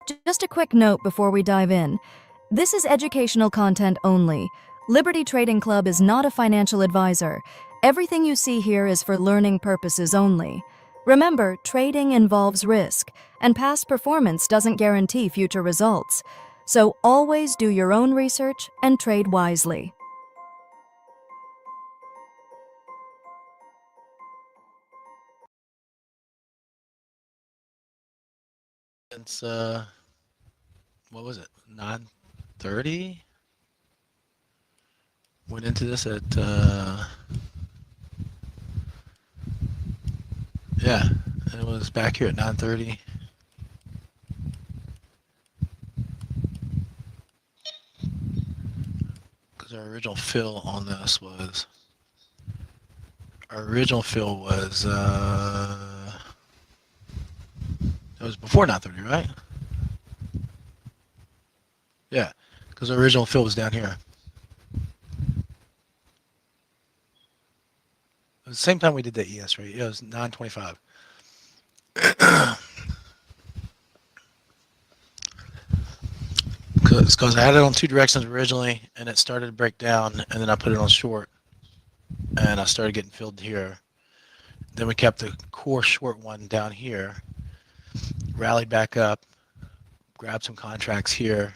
Just a quick note before we dive in. This is educational content only. Liberty Trading Club is not a financial advisor. Everything you see here is for learning purposes only. Remember, trading involves risk, and past performance doesn't guarantee future results. So always do your own research and trade wisely. Since what was it? 9:30. Went into this at yeah, it was back here at 9:30. Because our original fill was it was before 9:30, right? Yeah, because our original fill was down here. It was the same time we did the ES rate. Yeah, it was 9:25. Because I had it on two directions originally, and it started to break down, and then I put it on short, and I started getting filled here. Then we kept the core short one down here, rallied back up, grabbed some contracts here,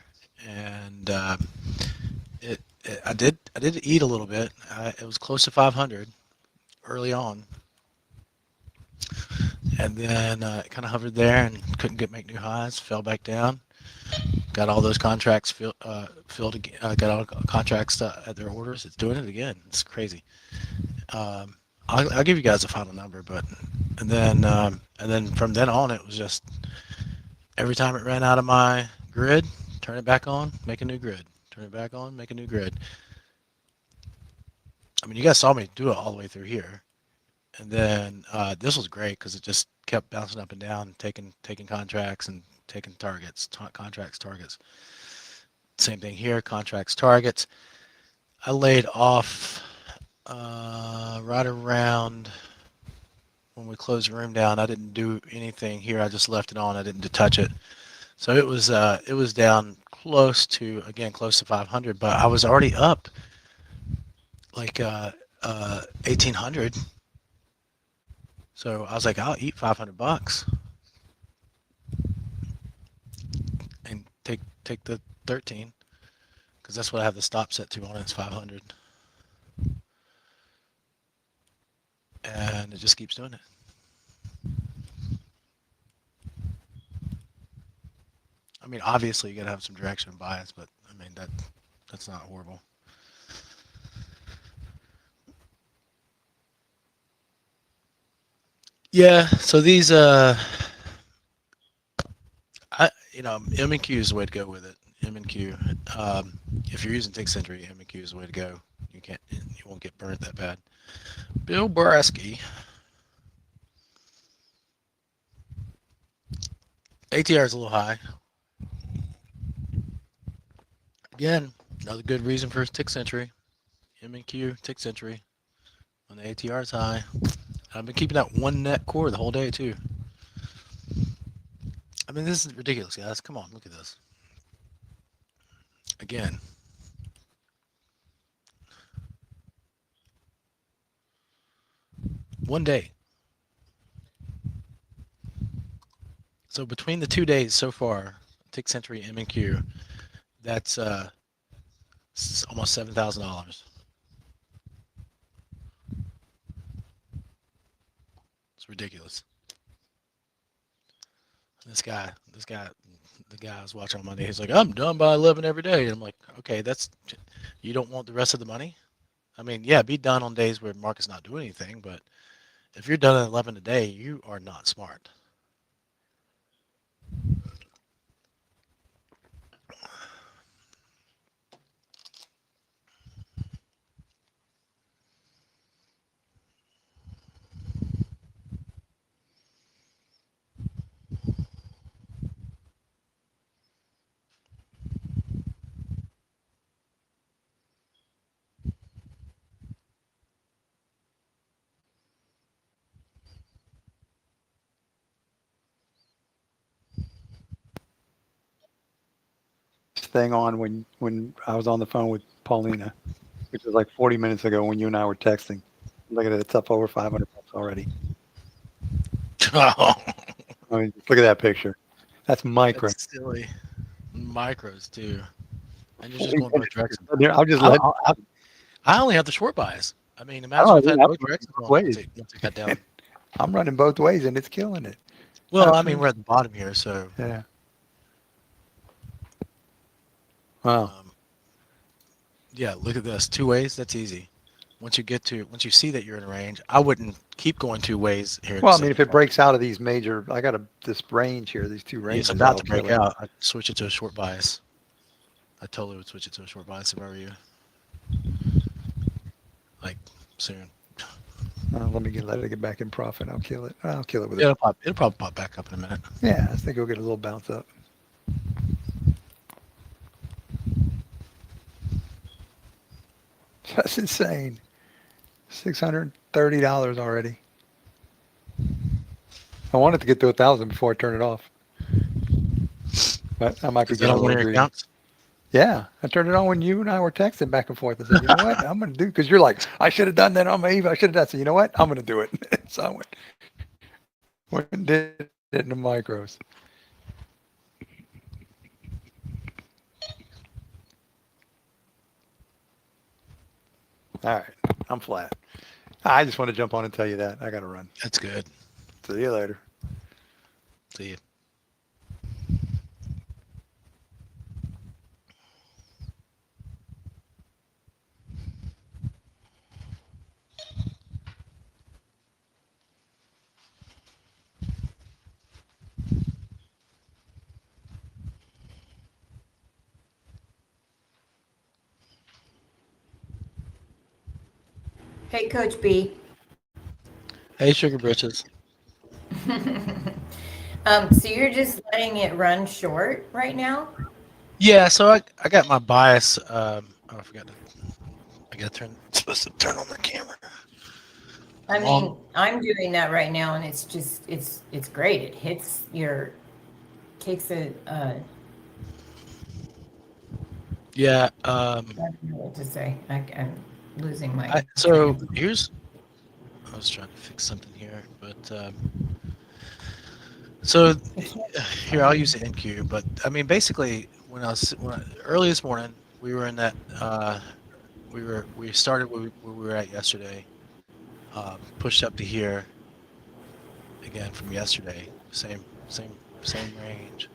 and I did eat a little bit. It was close to 500 early on, and then it kind of hovered there and couldn't make new highs. Fell back down. Got all those contracts filled again. Got all contracts at their orders. It's doing it again. It's crazy. Um, I'll give you guys a final number, but and then from then on, it was just every time it ran out of my grid, turn it back on, make a new grid. Turn it back on, make a new grid. I mean, you guys saw me do it all the way through here, and then this was great because it just kept bouncing up and down, taking contracts and taking targets, contracts, targets. Same thing here, contracts, targets. I laid off right around when we closed the room down. I didn't do anything here. I just left it on. I didn't touch it. So it was down close to 500, but I was already up like 1800. So I was like, I'll eat $500 and take the 13 because that's what I have the stop set to on it. It's 500, and it just keeps doing it. I mean, obviously you gotta have some direction and bias, but I mean that's not horrible. Yeah. So these M and Q is the way to go with it. M and Q. If you're using Tick Century, M and Q is the way to go. You won't get burnt that bad. Bill Brasky. ATR is a little high. Again, another good reason for Tick Century. M and Q, Tick Century. When the ATR is high. I've been keeping that one net core the whole day too. I mean, this is ridiculous, guys. Come on, look at this. Again, one day. So between the 2 days so far, Tick Century, M and Q, that's almost $7,000. It's ridiculous. This guy, the guy I was watching on Monday, he's like, I'm done by 11 every day. And I'm like, okay, you don't want the rest of the money? I mean, yeah, be done on days where market's not doing anything, but if you're done at 11 a day, you are not smart. thing on when I was on the phone with Paulina, which was like 40 minutes ago when you and I were texting. Look at it, it's up over 500 bucks already. Oh, I mean, look at that picture. That's micro. that's silly. Micros too, and you're just 40 going both minutes. directions. I'll just I, let. I, I only have the short bias. I mean, I imagine don't if I know. had I'm both running directions both on once ways. it got down. I'm running both ways, and it's killing it. Well, I mean, we're at the bottom here, so Yeah. Wow. yeah. Look at this, two ways. That's easy. Once you see that you're in range, I wouldn't keep going two ways here at the Well, I mean, second if it part. breaks out of these major, I got this range here, these two It's ranges, about that'll to kill break it. out. I'd switch it to a short bias. I totally would switch it to a short bias if I were you. Like soon. Let it get back in profit. I'll kill it. I'll kill it with It'll it. pop. It'll probably pop back up in a minute. Yeah, I think it'll get a little bounce up. That's insane. $630 already. I want it to get to 1,000 before I turn it off. But I might be Is that getting a on one little of your greedy. accounts? Yeah, I turned it on when you and I were texting back and forth. I said, you know what? I'm going to do, because you're like, I should have done that on my Eva. I should have done. So you know what? I'm going to do it. So I went and did it in the micros. All right, I'm flat. I just want to jump on and tell you that. I got to run. That's good. See you later. See you. Hey, Coach B. Hey, Sugar Britches. So you're just letting it run short right now? Yeah, so I got my bias. Oh, I forgot to. I got to turn. Supposed to turn on the camera. I Long- mean, I'm doing that right now, and it's just it's great. It hits takes a Yeah. I don't know what to say. I'm losing my. So here's. I was trying to fix something here, but so here I'll use the NQ. But I mean, basically, early this morning, we were in that. We started where we were at yesterday. Pushed up to here. Again from yesterday. Same range.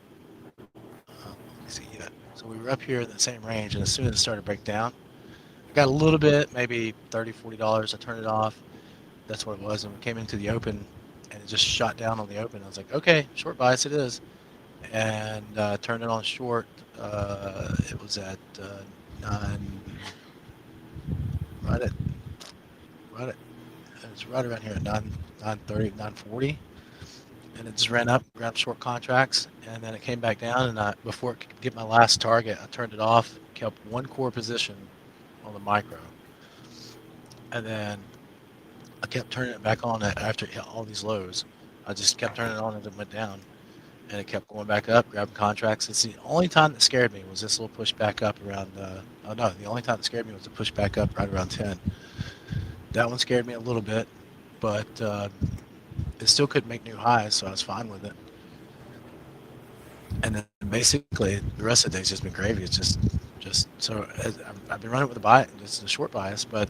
Let me see. Yeah. So we were up here in the same range, and as soon as it started to break down, I got a little bit, maybe $30, $40. I turned it off. That's what it was, and we came into the open, and it just shot down on the open. I was like, okay, short bias it is, and turned it on short. It was at 9, right at, it was right around here at 9:30, 9:40, and it just ran up, grabbed short contracts, and then it came back down. And before it could get my last target, I turned it off, kept one core position on the micro, and then I kept turning it back on after it hit all these lows. I just kept turning it on as it went down, and it kept going back up, grabbing contracts. It's the only time that scared me was this little push back up around. Oh no, the only time that scared me was the push back up right around 10. That one scared me a little bit, but it still couldn't make new highs, so I was fine with it. And then basically the rest of the day's just been gravy. It's just so I've been running with a bias, just a short bias. But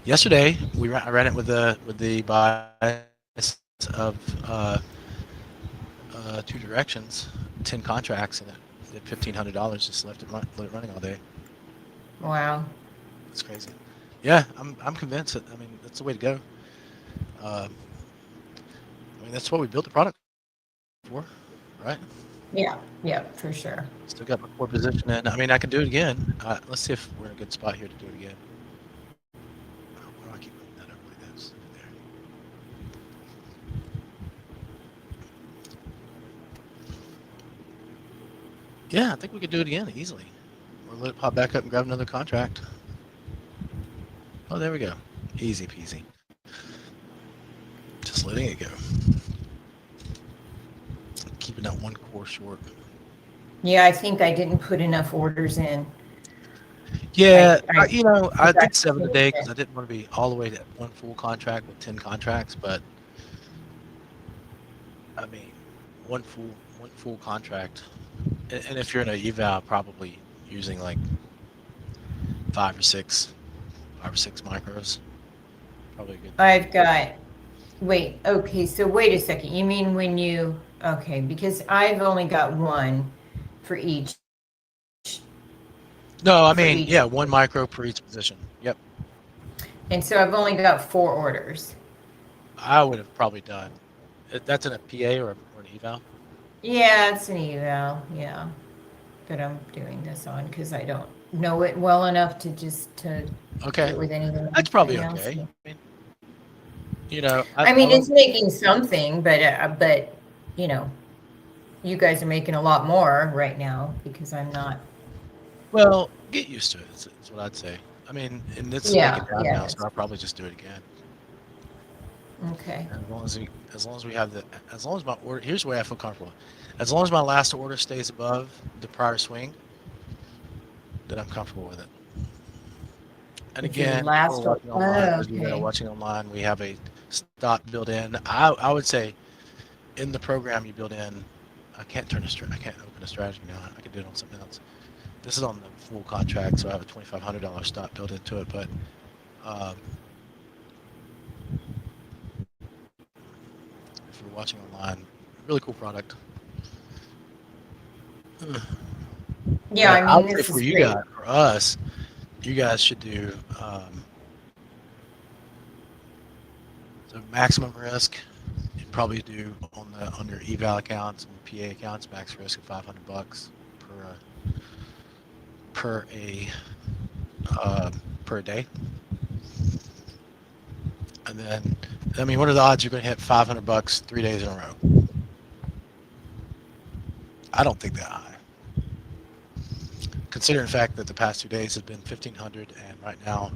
yesterday I ran it with the bias of two directions, 10 contracts, and it did $1,500. Just let it running all day. Wow. It's crazy. Yeah, I'm convinced that, I mean, that's the way to go. I mean, that's what we built the product for, right? Yeah, for sure. Still got my core position in. I mean, I can do it again. Let's see if we're in a good spot here to do it again. Why do I keep moving that up like this? There. Yeah, I think we could do it again easily. Or let it pop back up and grab another contract. Oh, there we go. Easy peasy. Just letting it go. Keeping that one core short. Yeah, I think I didn't put enough orders in. Yeah, I I forgot did to 7 finish today it. because I didn't want to be all the way to one full contract with 10 contracts. But I mean, one full contract, and if you're in an eval, probably using like five or six micros, probably a good thing. I've got, wait, okay, so wait a second. You mean when you, okay, because I've only got one for each, No, I for mean, each. yeah, one micro per each position. Yep, And so I've only got 4 orders. I would have probably done. That's in a PA or an eval. Yeah, it's an eval, yeah. But I'm doing this on because I don't know it well enough to just to Okay, get with anything that's probably else. okay. I mean, I I mean, love. it's making something, but you know, you guys are making a lot more right now because I'm not. Well, get used to it. Is what I'd say. I mean, and it's making Yeah, down yeah. now, so I'll probably just do it again. Okay. As long as we have as long as my order, here's the way I feel comfortable. As long as my last order stays above the prior swing, then I'm comfortable with it. And If your again, people last. watching online, Oh, those of you that are okay. watching online, we have a stop built in. I would say in the program you build in. I can't I can't open a strategy now. I can do it on something else. This is on the full contract, so I have a $2,500 stop built into it. But um, if you're watching online, really cool product. Yeah, I I mean, would say this for is you great. guys, for us, you guys should do the maximum risk. You'd probably do on your eval accounts and PA accounts, max risk of $500 per a per day. And then, I mean, what are the odds you're going to hit $500 3 days in a row? I don't think that high. Considering the fact that the past 2 days have been 1,500 and right now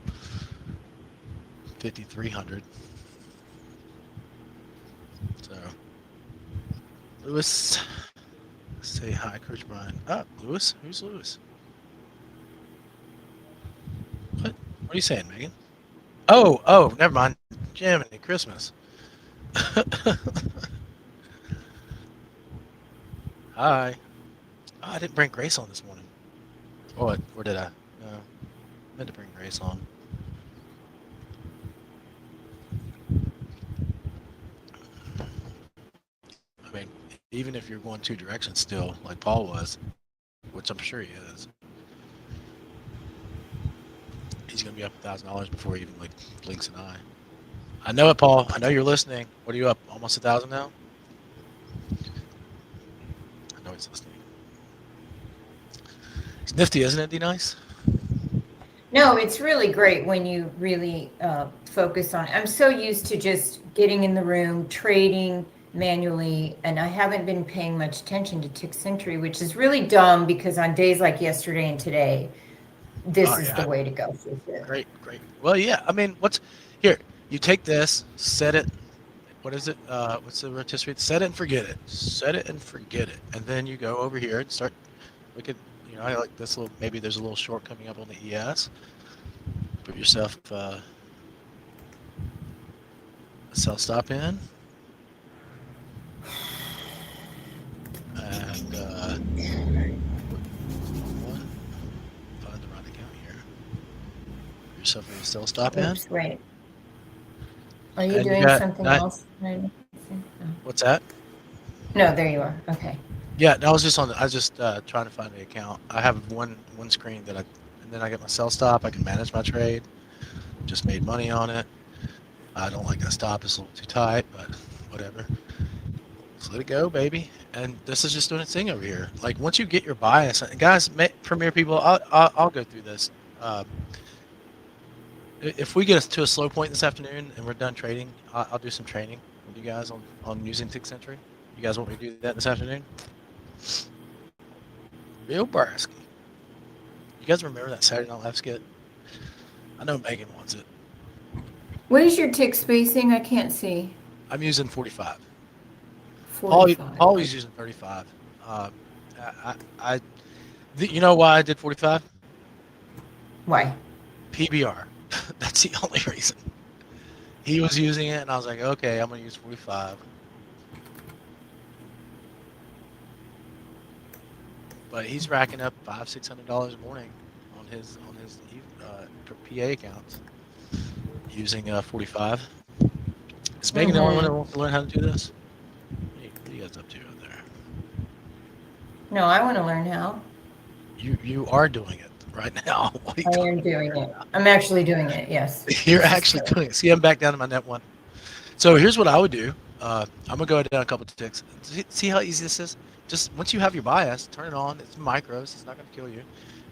5,300. So, Lewis, say hi, Coach Brian. Oh, Lewis? Who's Lewis? What? What are you saying, Megan? Oh, never mind. Jiminy Christmas. Hi. Oh, I didn't bring Grace on this morning. Oh, or did I? No. I meant to bring Grace on. I mean, even if you're going two directions still, like Paul was, which I'm sure he is, he's going to be up $1,000 before he even like blinks an eye. I know it, Paul. I know you're listening. What are you up? Almost 1,000 now? I know he's listening. It's nifty, isn't it, D-Nice? No, it's really great when you really focus on it. I'm so used to just getting in the room, trading manually, and I haven't been paying much attention to Tick Century, which is really dumb because on days like yesterday and today, this is the way to go for sure. Great. Well, yeah. I mean, here? You take this, set it. What is it? What's the rotisserie? Set it and forget it. Set it and forget it. And then you go over here and start. Look at, I like this little. Maybe there's a little short coming up on the ES. Put yourself a sell stop in. And one. Find the right account here. Put yourself a sell stop in. Oops, wait. Are you And you doing got something nine- else? What's that? No, there you are. Okay. Yeah, no, I was just trying to find the account. I have one screen and then I get my sell stop. I can manage my trade. Just made money on it. I don't like that stop. It's a little too tight, but whatever. Just let it go, baby. And this is just doing its thing over here. Like once you get your bias, guys, Premier people, I'll go through this. If we get us to a slow point this afternoon and we're done trading, I'll do some training with you guys on using Tick Century. You guys want me to do that this afternoon? Bill Brasky. You guys remember that Saturday Night Live skit? I know Megan wants it. What is your tick spacing? I can't see. I'm using 45. 45. Paul is using 35. You know why I did 45? Why? PBR. That's the only reason. He was using it, and I was like, okay, I'm gonna use 45. But he's racking up $500-600 a morning on his PA accounts using 45. Is Megan the only one that wants to learn how to do this? What are you guys up to out there? No, I want to learn how. You are doing it right now. What are you I talking am doing about? it. I'm actually doing it. Yes. You're actually doing it. See, I'm back down to my net one. So here's what I would do. I'm gonna go down a couple of ticks. See how easy this is? Just once you have your bias, turn it on. It's micros. It's not gonna kill you.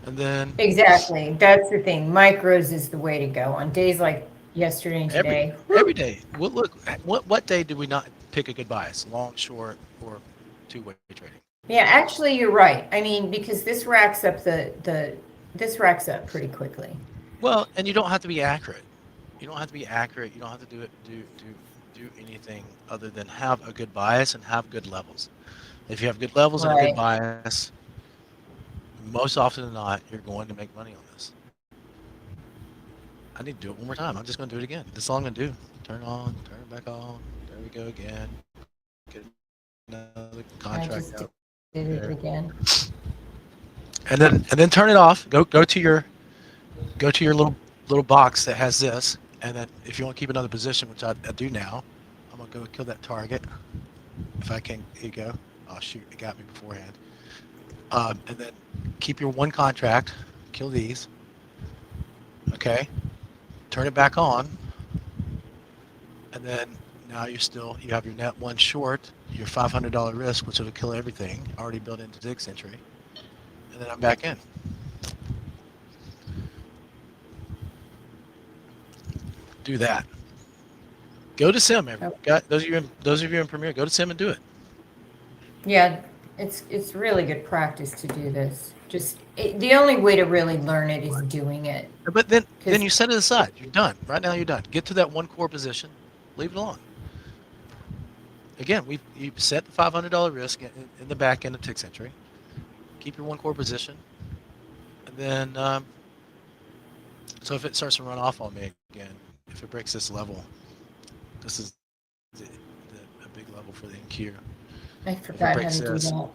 And then Exactly. That's the thing. Micros is the way to go on days like yesterday and today. every day. Well, look, what day did we not pick a good bias? Long, short, or two-way trading? Yeah, actually, you're right. I mean, because this racks up this racks up pretty quickly. Well, and you don't have to be accurate. You don't have to be accurate. You don't have to do anything other than have a good bias and have good levels. If you have good levels and a good bias, most often than not, you're going to make money on this. I need to do it one more time. I'm just going to do it again. This is all I'm going to do. Turn on, turn it back on. There we go again. Get another contract out. Did it again. And then turn it off. Go to your little box that has this, and then if you want to keep another position, which I do now, I'm gonna go kill that target. If I can, here you go. Oh shoot, it got me beforehand. And then keep your one contract. Kill these. Okay. Turn it back on. And then now you have your net one short, your $500 risk, which will kill everything already built into Dig's entry. And then I'm back in. Do that. Go to Sim, everyone. Those of you in Premiere, go to Sim and do it. Yeah, it's really good practice to do this. The only way to really learn it is doing it. But then you set it aside. You're done. Right now you're done. Get to that one core position. Leave it alone. Again, you set the $500 risk in the back end of Tick's entry. Keep your one core position. And then, so if it starts to run off on me again, if it breaks this level, this is a big level for the NQ. I forgot how to do that.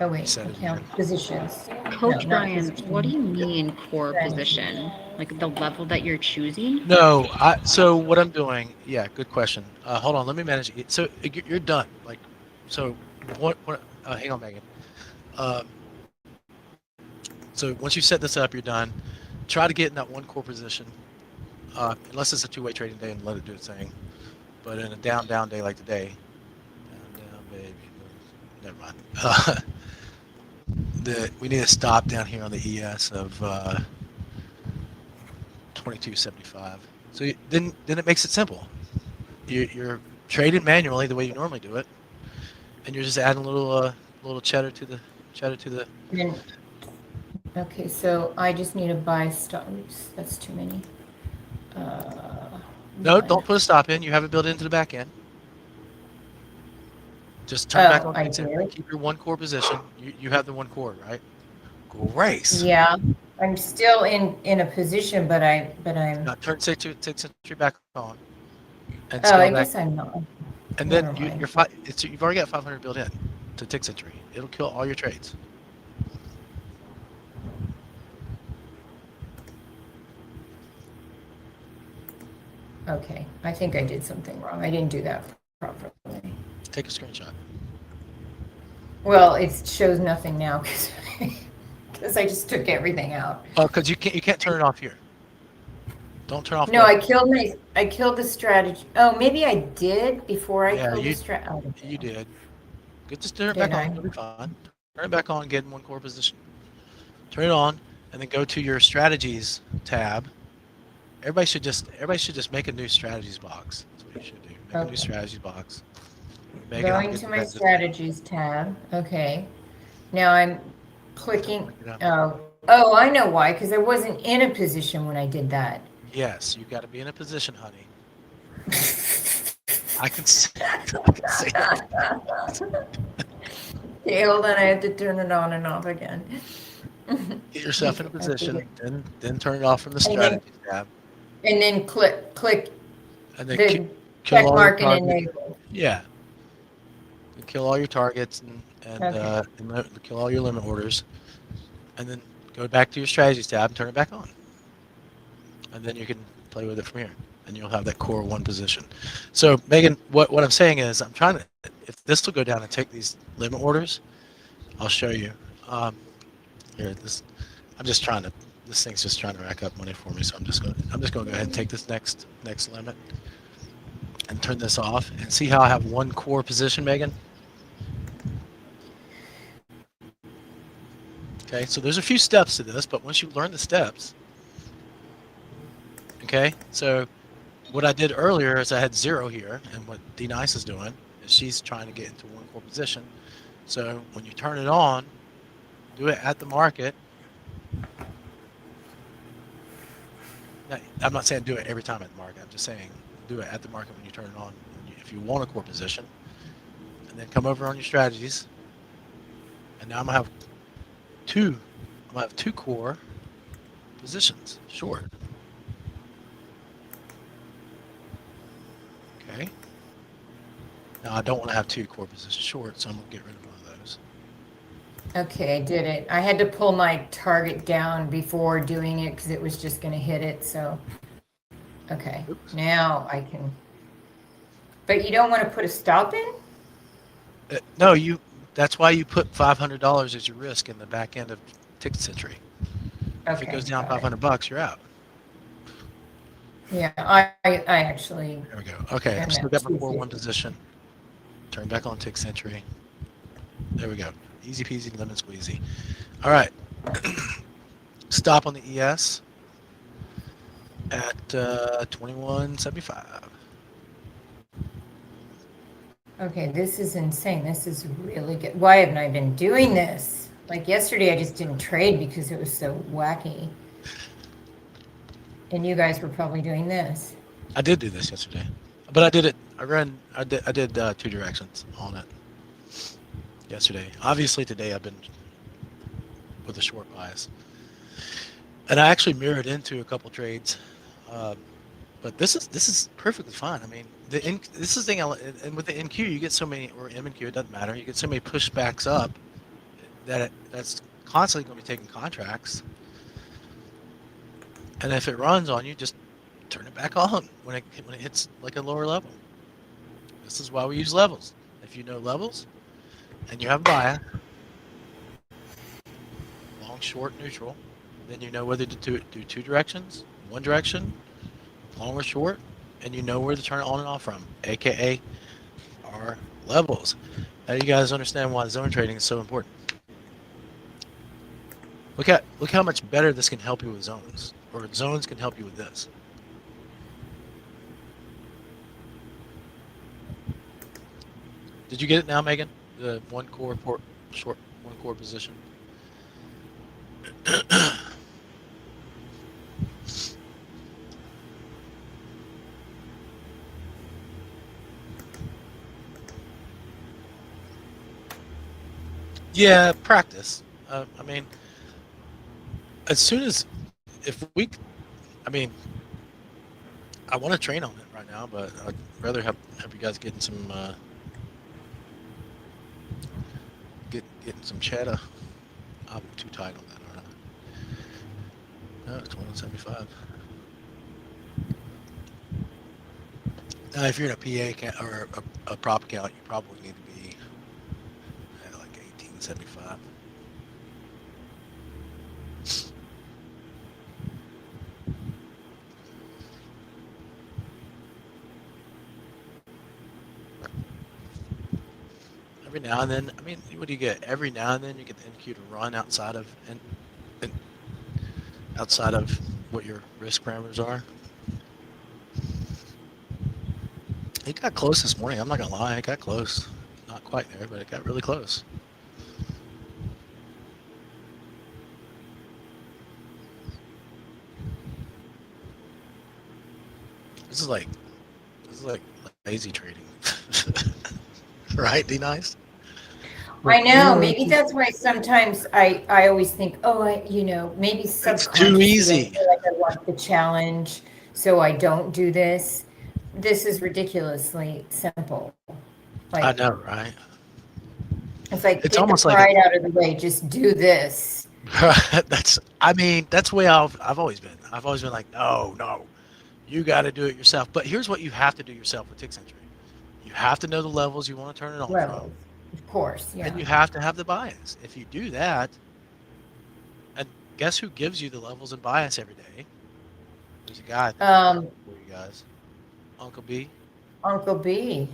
Oh wait, account positions. Coach Brian, what do you mean core position? Like the level that you're choosing? No, so what I'm doing, yeah, good question. Hold on, let me manage it. So you're done. Like, so what hang on, Megan. So once you set this up, you're done. Try to get in that one core position, unless it's a two-way trading day and let it do its thing. But in a down day like today, down, baby, never mind. We need to stop down here on the ES of 22.75. So then it makes it simple. You're trading manually the way you normally do it, and you're just adding a little cheddar to the. Okay, so I just need to buy stop. Oops, that's too many. No, don't put a stop in. You have it built into the back end. Just turn back on. Keep your one core position. You have the one core, right? Grace. Yeah, I'm still in a position, but I'm. Now turn Tick's entry back on. And I guess I'm not. And then you've already got 500 built in to Tick's entry. It'll kill all your trades. Okay, I think I did something wrong. I didn't do that properly. Take a screenshot. Well, it shows nothing now because I just took everything out. Oh, because you can't turn it off here. Don't turn off. No, I killed the strategy. Oh, maybe I did before I killed the strategy. Oh, you did. Just turn it back on. It'll be fine. Turn it back on. Get in one core position. Turn it on, and then go to your strategies tab. Everybody should just make a new strategies box. That's what you should do. Make a new strategies box. Going to my strategies tab. Okay. Now I'm clicking. Oh, I know why. Because I wasn't in a position when I did that. Yes, you got to be in a position, honey. I can say that. Okay, hold on. I have to turn it on and off again. Get yourself in a Okay. position, then turn it off from the And then, strategy tab, and then click and then the kill check all your mark and targets. enable. Yeah, and kill all your targets Okay. kill all your limit orders, and then go back to your strategies tab and turn it back on, and then you can play with it from here, and you'll have that core one position. So Megan, what I'm saying is, I'm trying to, if this will go down and take these limit orders, I'll show you. Here, I'm just trying to. This thing's just trying to rack up money for me, so I'm just going to go ahead and take this next limit and turn this off, and see how I have one core position, Megan. Okay, so there's a few steps to this, but once you learn the steps, okay, so what I did earlier is I had 0 here, and what D-Nice is doing is she's trying to get into one core position. So when you turn it on, do it at the market. Now, I'm not saying do it every time at the market. I'm just saying do it at the market when you turn it on. If you want a core position, and then come over on your strategies, and now I'm gonna have two core positions short. Okay. Now I don't want to have 2 core positions short, so I'm gonna get rid of one of those. Okay, I did it. I had to pull my target down before doing it because it was just going to hit it. So, okay, Oops. now I can. But you don't want to put a stop in? No, that's why you put $500 as your risk in the back end of Ticket Century. If it goes down got it. $500, you're out. Yeah, I actually. There we go. Okay, And I've still that's got my core 250. one position. Turn back on Tick Century. There we go. Easy peasy, lemon squeezy. All right. Stop on the ES at 21.75. Okay, this is insane. This is really good. Why haven't I been doing this? Like yesterday, I just didn't trade because it was so wacky. And you guys were probably doing this. I did do this yesterday, but I did it. I did 2 directions on it yesterday. Obviously today I've been with a short bias, and I actually mirrored into a couple trades. But this is perfectly fine. I mean, this is the thing. And with the NQ, you get so many, or M and Q, it doesn't matter. You get so many pushbacks up that's constantly going to be taking contracts. And if it runs on you, just turn it back on when it hits like a lower level. This is why we use levels. If you know levels and you have bias, long, short, neutral, then you know whether to do 2 directions, 1 direction, long or short, and you know where to turn it on and off from, aka our levels. Now you guys understand why zone trading is so important. Look how much better this can help you with zones, or zones can help you with this. Did you get it now, Megan? The one core position. Yeah, practice. I mean, as soon as I mean, I want to train on it right now, but I'd rather have you guys getting some getting some cheddar. I'm too tight on that, aren't I? No, it's 175. Now, if you're in a PA account or a prop account, you probably need to be at like 1875. Every now and then, I mean, what do you get? Every now and then, you get the NQ to run outside of outside of what your risk parameters are. It got close this morning. I'm not gonna lie, it got close. Not quite there, but it got really close. This is like lazy trading, right? D-Nice. I know, maybe that's why sometimes I always think, oh, maybe subconsciously easy. I feel like I want the challenge, so I don't do this. This is ridiculously simple. I Like, know, right? it's like, It's get the almost like pride out of the way, just do this. that's. I mean, that's the way I've always been. I've always been like, no, you got to do it yourself. But here's what you have to do yourself with Tick Century. You have to know the levels you want to turn it on Levels, from, of course, and yeah. you have to have the bias. If you do that, and guess who gives you the levels and bias every day? There's a guy for you guys, Uncle B. Uncle B.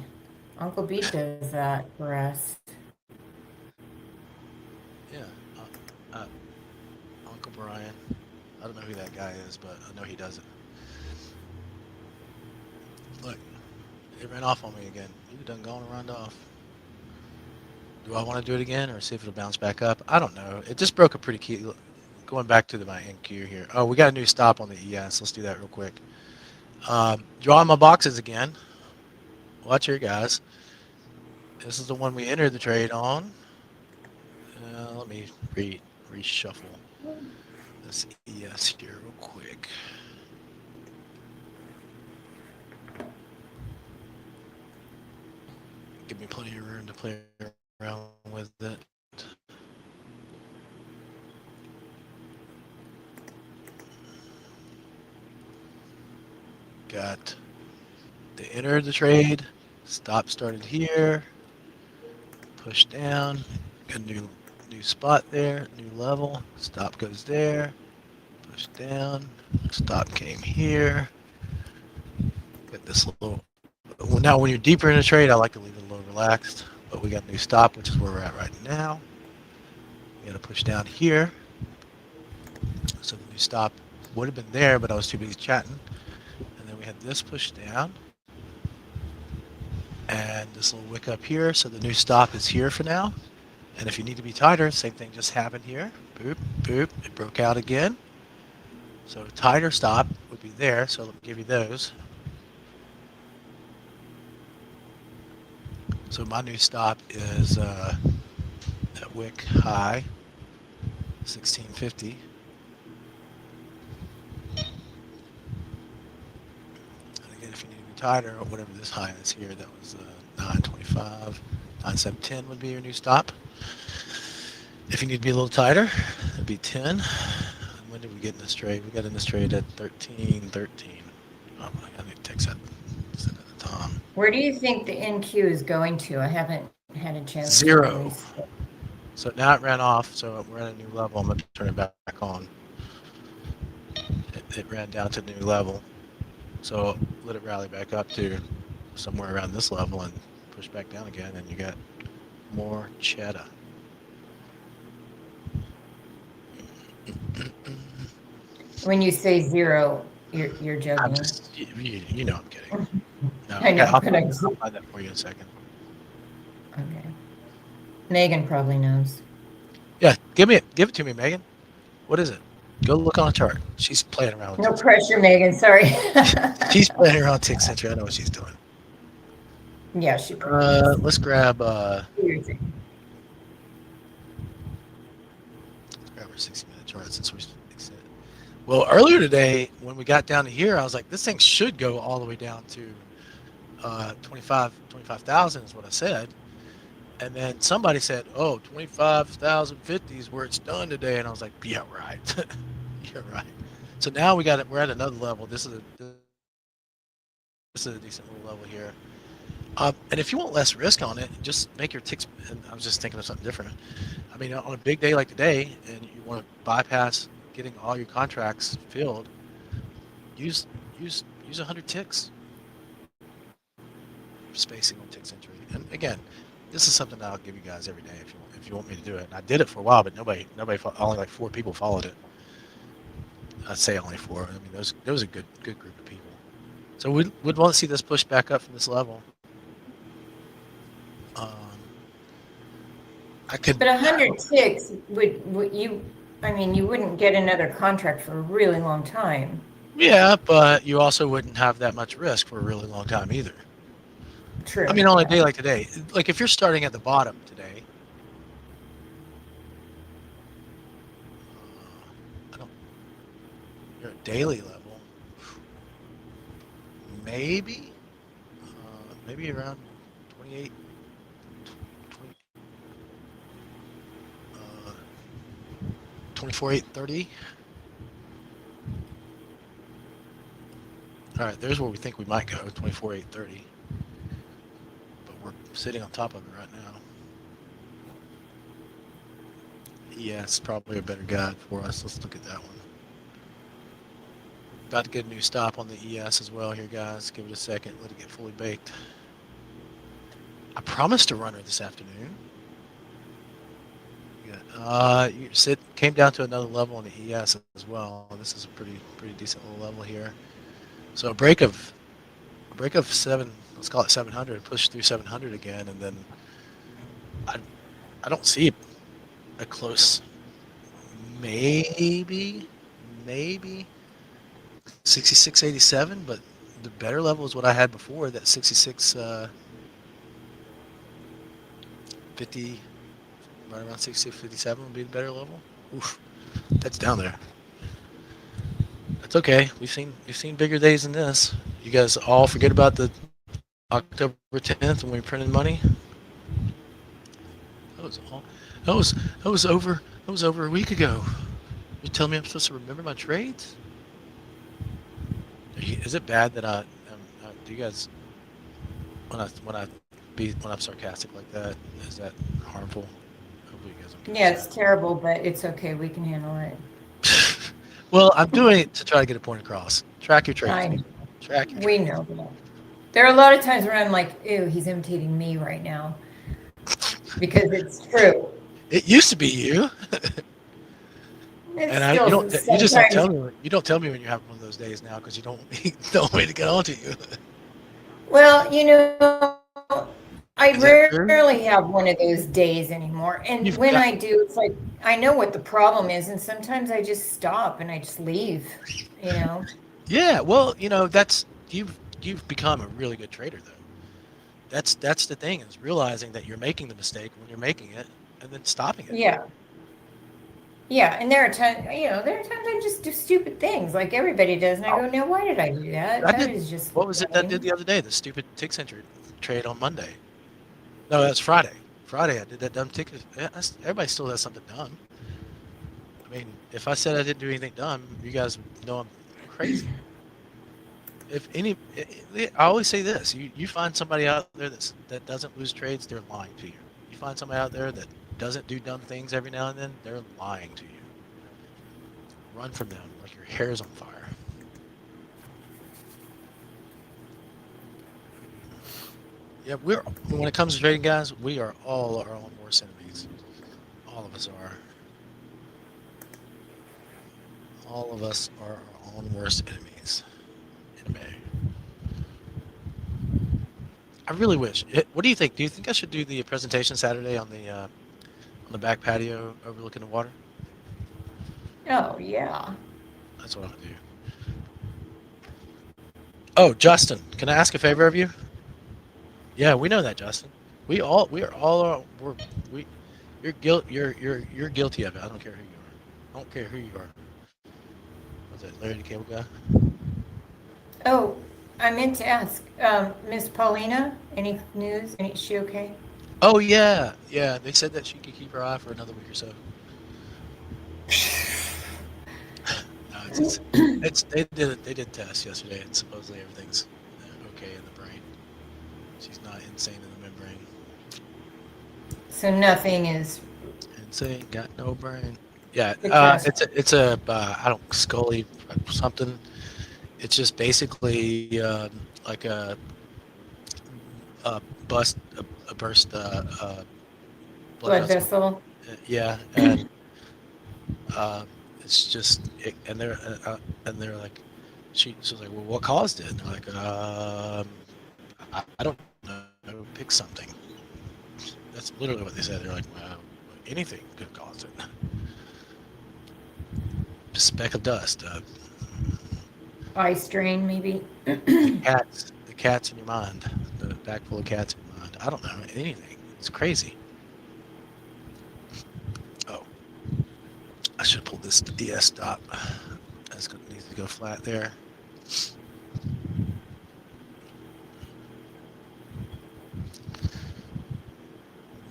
Uncle B does that for us. Yeah, Uncle Brian. I don't know who that guy is, but I know he does it. Look, it ran off on me again. You done gone and run off. Do I want to do it again or see if it'll bounce back up? I don't know. It just broke a pretty key. Going back to my NQ here. Oh, we got a new stop on the ES. Let's do that real quick. Drawing my boxes again. Watch here, guys. This is the one we entered the trade on. Let me reshuffle this ES here real quick. Give me plenty of room to play around with it. Got they entered the trade. Stop started here. Push down. Got a new spot there. New level. Stop goes there. Push down. Stop came here. Got this little. Well, now when you're deeper in the trade, I like to leave it a little relaxed. But we got a new stop, which is where we're at right now. We got to push down here. So the new stop would have been there, but I was too busy chatting. And then we had this push down. And this little wick up here. So the new stop is here for now. And if you need to be tighter, same thing just happened here. Boop, boop. It broke out again. So tighter stop would be there. So let me give you those. So my new stop is that wick high, 1650. And again, if you need to be tighter, or whatever this high is here, that was 925, 9710 would be your new stop. If you need to be a little tighter, it'd be 10. When did we get in this trade? We got in this trade at 1313. Oh, I need to text that. Send it to Tom. Where do you think the NQ is going to? I haven't had a chance. Zero. To release it. So now it ran off, so we're at a new level. I'm going to turn it back on. It ran down to the new level. So let it rally back up to somewhere around this level and push back down again, and you got more cheddar. When you say zero, you're joking. I'm just, you know I'm kidding. No, I know, I'll but find that for you in a second. Okay. Megan probably knows. Yeah, give it to me, Megan. What is it? Go look on the chart. She's playing around with No Tick pressure, Megan. Sorry. Century. She's playing around with Tick Century. I know what she's doing. Yeah, she probably Let's grab knows. her 60-minute chart since we. Well, earlier today when we got down to here, I was like, this thing should go all the way down to 25,000 is what I said. And then somebody said, oh, 25,050 is where it's done today. And I was like, yeah, right. You're right. So now we're at another level. This is a decent little level here. And if you want less risk on it, just make your ticks. And I was just thinking of something different. I mean, on a big day like today, and you want to bypass getting all your contracts filled, use 100 ticks. Spacing on Tick Century. And again, this is something that I'll give you guys every day if you want me to do it. And I did it for a while, but nobody only like 4 people followed it. I'd say only 4. I mean, there was a good group of people. So we'd want to see this push back up from this level. But 100 ticks would you? I mean, you wouldn't get another contract for a really long time. Yeah, but you also wouldn't have that much risk for a really long time either. True. I mean, on a day like today, like if you're starting at the bottom today, daily level, maybe around 28, 20, 24,830. All right, there's where we think we might go, 24,830. But we're sitting on top of it right now. ES probably a better guide for us. Let's look at that one. About to get a new stop on the ES as well here, guys. Give it a second. Let it get fully baked. I promised a runner this afternoon. Yeah. Came down to another level on the ES as well. This is a pretty decent little level here. So a break of 7. Let's call it 700. Push through 700 again, and then I don't see a close. Maybe 66.87, but the better level is what I had before. That 50, right around 66.57 would be the better level. Oof, that's down there. That's okay. We've seen bigger days than this. You guys all forget about the October 10th when we printed money. That was over a week ago. You tell me I'm supposed to remember my trades? Is it bad that do you guys when I'm sarcastic like that? Is that harmful? Hopefully you guys don't get Yeah, it's upset. terrible, but it's okay. We can handle it. Well, I'm doing it to try to get a point across. Track your trades. I- people. Track your We trades. know that. There are a lot of times where I'm like, ew, he's imitating me right now. Because it's true. It used to be you, It's and still you just don't sometimes- tell me. You don't tell me when you're having one of those days now because you don't want me to get on to you. Well, I Is that true? rarely have one of those days anymore. And You've when got- I do, it's like, I know what the problem is. And sometimes I just stop and I just leave, Yeah, well, that's you've become a really good trader though. That's the thing, is realizing that you're making the mistake when you're making it and then stopping it. Yeah. Yeah. And there are times I just do stupid things like everybody does. And I go, no, why did I do that? I That did- is just. What was it that I did the other day? The stupid tick center trade on Monday. No, that's Friday. Friday I did that dumb tick. Everybody still does something dumb. I mean, if I said I didn't do anything dumb, you guys would know I'm crazy. I always say this: you find somebody out there that doesn't lose trades, they're lying to you. You find somebody out there that doesn't do dumb things every now and then, they're lying to you. Run from them like your hair's on fire. Yeah, when it comes to trading, guys, we are all our own worst enemies. All of us are. All of us are our own worst enemies. I really wish. What do you think? Do you think I should do the presentation Saturday on the back patio overlooking the water? Oh, yeah. That's what I'm gonna do. Oh, Justin, can I ask a favor of you? Yeah, we know that, Justin. You're guilty of it. I don't care who you are. I don't care who you are. Was it Larry the Cable Guy? Oh, I meant to ask, Miss Paulina, any news? Is she okay? Oh yeah. They said that she could keep her eye for another week or so. No, they did tests yesterday, and supposedly everything's okay in the brain. She's not insane in the membrane. So nothing is, Insane, got no brain. Yeah, Good test. it's a I don't Scully something. It's just basically like a burst blood vessel. Yeah, and it's just and they're like, she was like, well, what caused it? And they're like, I don't know, pick something. That's literally what they said. They're like, well, anything could cause it. A speck of dust. Eye strain, maybe. The cats in your mind. The back full of cats in your mind. I don't know anything. It's crazy. Oh, I should have pulled this DS stop. needs to go flat there.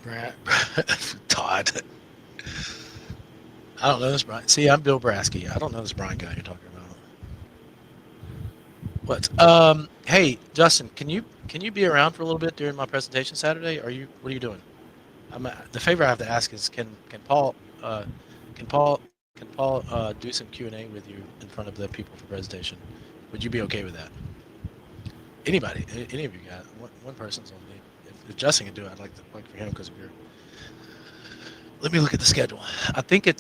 Brad, Todd. I don't know this Brian. See, I'm Bill Brasky. I don't know this Brian guy you're talking about. What? Hey, Justin, can you be around for a little bit during my presentation Saturday? What are you doing? The favor I have to ask is, can Paul do some Q&A with you in front of the people for presentation? Would you be okay with that? Anybody, any of you guys, one person's on me. If Justin can do it, I'd like for him because of your. Let me look at the schedule. I think it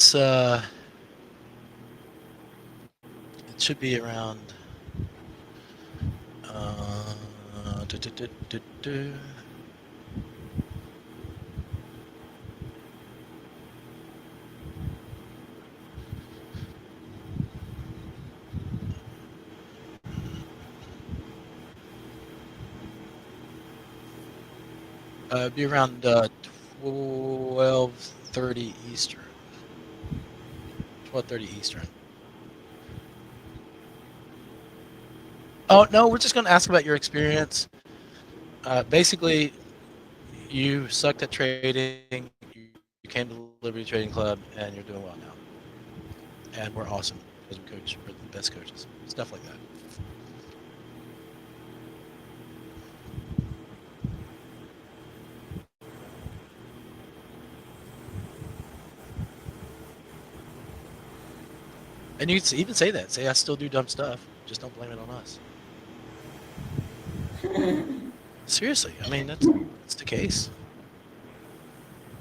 should be around. Be around 12:30 Eastern. 12:30 Eastern. Oh no, we're just going to ask about your experience. Basically, you sucked at trading. You came to the Liberty Trading Club, and you're doing well now. And we're awesome because we're the best coaches. Stuff like that. And you can even say that. Say I still do dumb stuff. Just don't blame it on us. Seriously, I mean that's the case.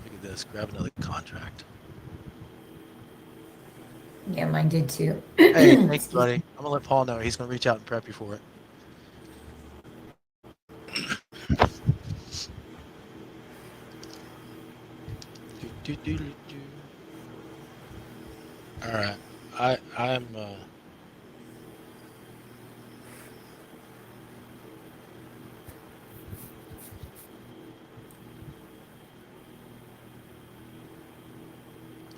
Look at this. Grab another contract. Yeah, mine did too. Hey, thanks, buddy. I'm gonna let Paul know. He's gonna reach out and prep you for it. All right, I'm.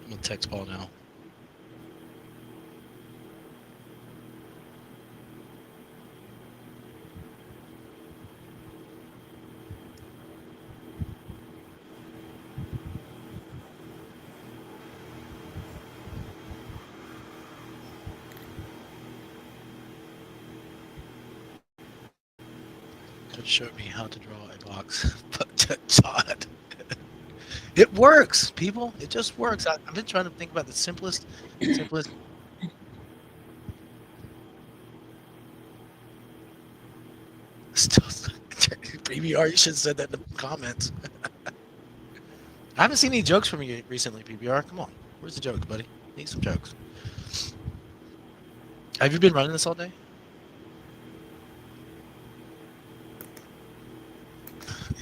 I'm gonna text Paul now. Coach showed me how to draw a box, but Todd. It works, people. It just works. I've been trying to think about the simplest. Still, PBR, you should have said that in the comments. I haven't seen any jokes from you recently, PBR. Come on. Where's the jokes, buddy? Need some jokes. Have you been running this all day?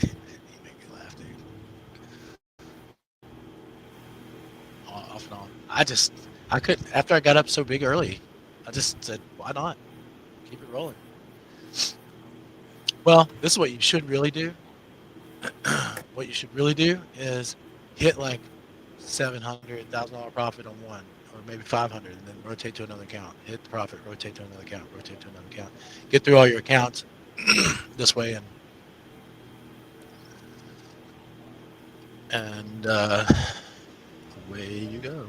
You make me laugh, dude. Off and on. I couldn't, after I got up so big early, I just said, why not? Keep it rolling. Well, this is what you should really do. What you should really do is hit like $700,000 profit on one, or maybe 500, and then rotate to another account. Hit the profit, rotate to another account, rotate to another account. Get through all your accounts this way, and away you go.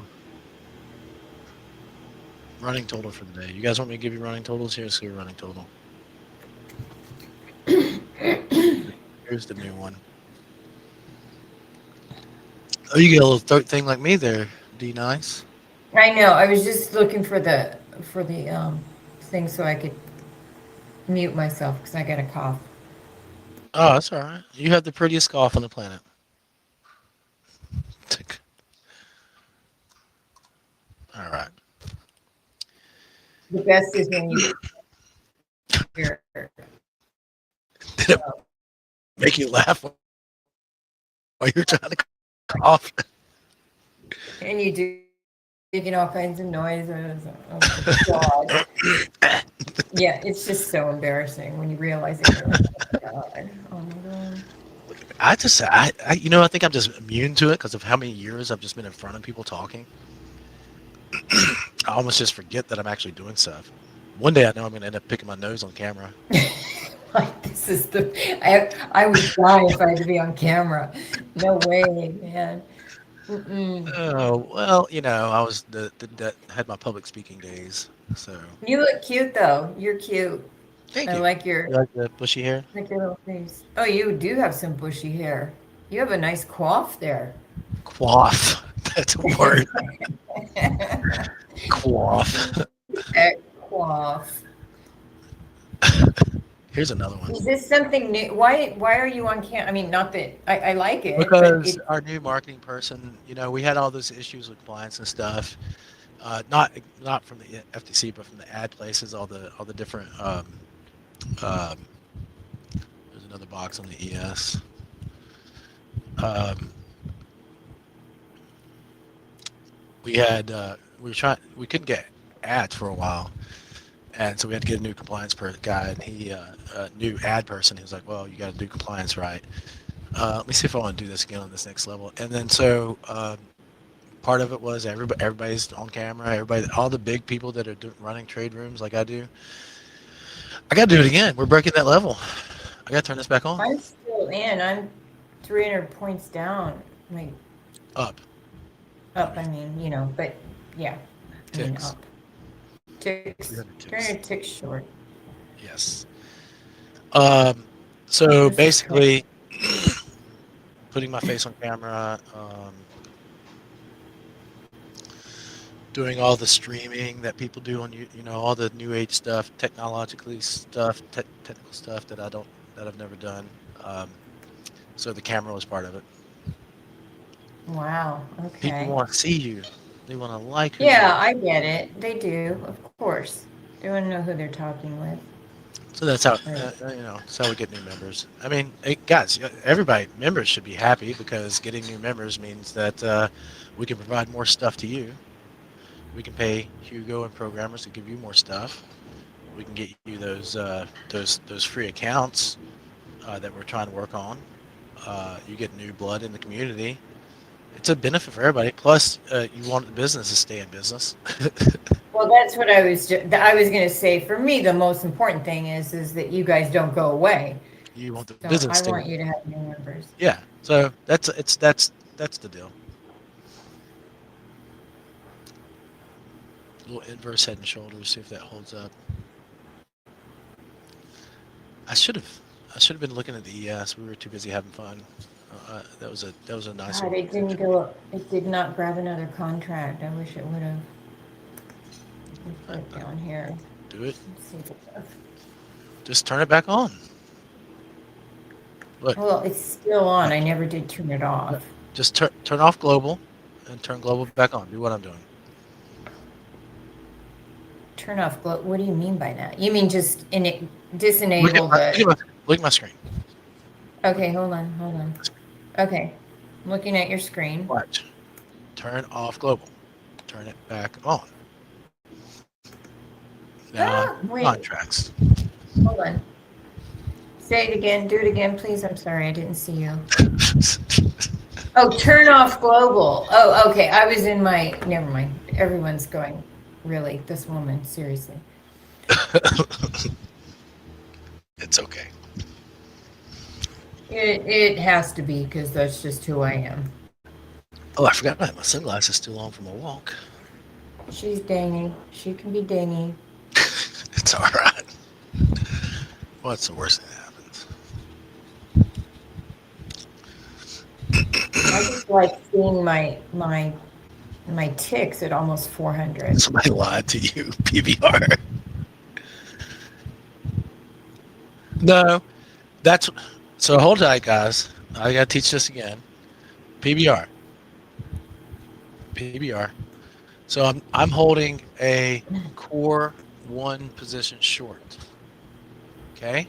Running total for the day. You guys want me to give you running totals? Here's your running total. Here's the new one. Oh, you get a little third thing like me there, D Nice. I know. I was just looking for the thing so I could mute myself because I got a cough. Oh, that's all right. You have the prettiest cough on the planet. All right. The best is when you hear. Did it make you laugh while you're trying to cough? And you do making all kinds of noises. Oh my God. Yeah, it's just so embarrassing when you realize it. You're like, oh my God. Oh my God. I think I'm just immune to it because of how many years I've just been in front of people talking. I almost just forget that I'm actually doing stuff. One day I know I'm going to end up picking my nose on camera. Like, this is I would die if I had to be on camera. No way, man. Mm-mm. Oh, well, I was that had my public speaking days. So, You look cute though. You're cute. thank I you. like your You like the bushy hair? little face. Oh, you do have some bushy hair. You have a nice coif there. Quaff. That's a word. Quaff. Coif. Here's another one. Is this something new? Why are you on cam? I mean, not that I like it, but Because our new marketing person, we had all those issues with compliance and stuff. Not from the FTC, but from the ad places, all the different. There's another box on the ES. We couldn't get ads for a while, and so we had to get a new compliance guy, and he new ad person. He was like, "Well, you got to do compliance right." Let me see if I want to do this again on this next level. And then so part of it was everybody's on camera. All the big people that are running trade rooms like I do. I got to do it again. We're breaking that level. I got to turn this back on. I'm still in. I'm 300 points down. Like Up. up. I mean, but yeah. I mean, Ticks. up. Ticks. 300 ticks. 300 ticks short. Yes. This So is basically, putting my face on camera, doing all the streaming that people do on all the new age stuff, technical stuff that I've never done. So the camera was part of it. Wow. Okay. People want to see you. They want to like who you Yeah, are. I get it. They do, of course. They want to know who they're talking with. So that's how Right. that's how we get new members. I mean, hey, guys, members should be happy because getting new members means that we can provide more stuff to you. We can pay Hugo and programmers to give you more stuff. We can get you those free accounts that we're trying to work on. You get new blood in the community. It's a benefit for everybody. Plus, you want the business to stay in business. Well, that's what I was going to say. For me, the most important thing is that you guys don't go away. You want the So business I to. want you to have new members. Yeah. So that's the deal. A little inverse head and shoulders. See if that holds up. I should have been looking at the ES. We were too busy having fun. That was a nice God, one. it did not grab another contract. I wish it would have. Put it down here. Do it. Let's see if it does. Just turn it back on. Look, Well, it's still on. I never did turn it off. just turn off global and turn global back on. Do what I'm doing. Turn off. What do you mean by that? You mean just disable the. Look at my screen. Okay, hold on. Okay, I'm looking at your screen. Watch. Turn off global. Turn it back on. Now Wait. contracts. Hold on. Say it again. Do it again, please. I'm sorry, I didn't see you. Oh, turn off global. Oh, okay. I was in my. Never mind. Everyone's going. Really, this woman. Seriously. It's okay. It has to be because that's just who I am. Oh, I forgot I had my sunglasses still on from a walk. She's dangy. She can be dangy. It's all right. What's the worst that happens? I just like seeing my ticks at almost 400. Somebody lied to you, PBR. No, that's so. Hold tight, guys. I gotta teach this again. PBR. So I'm holding a core 1 position short. Okay.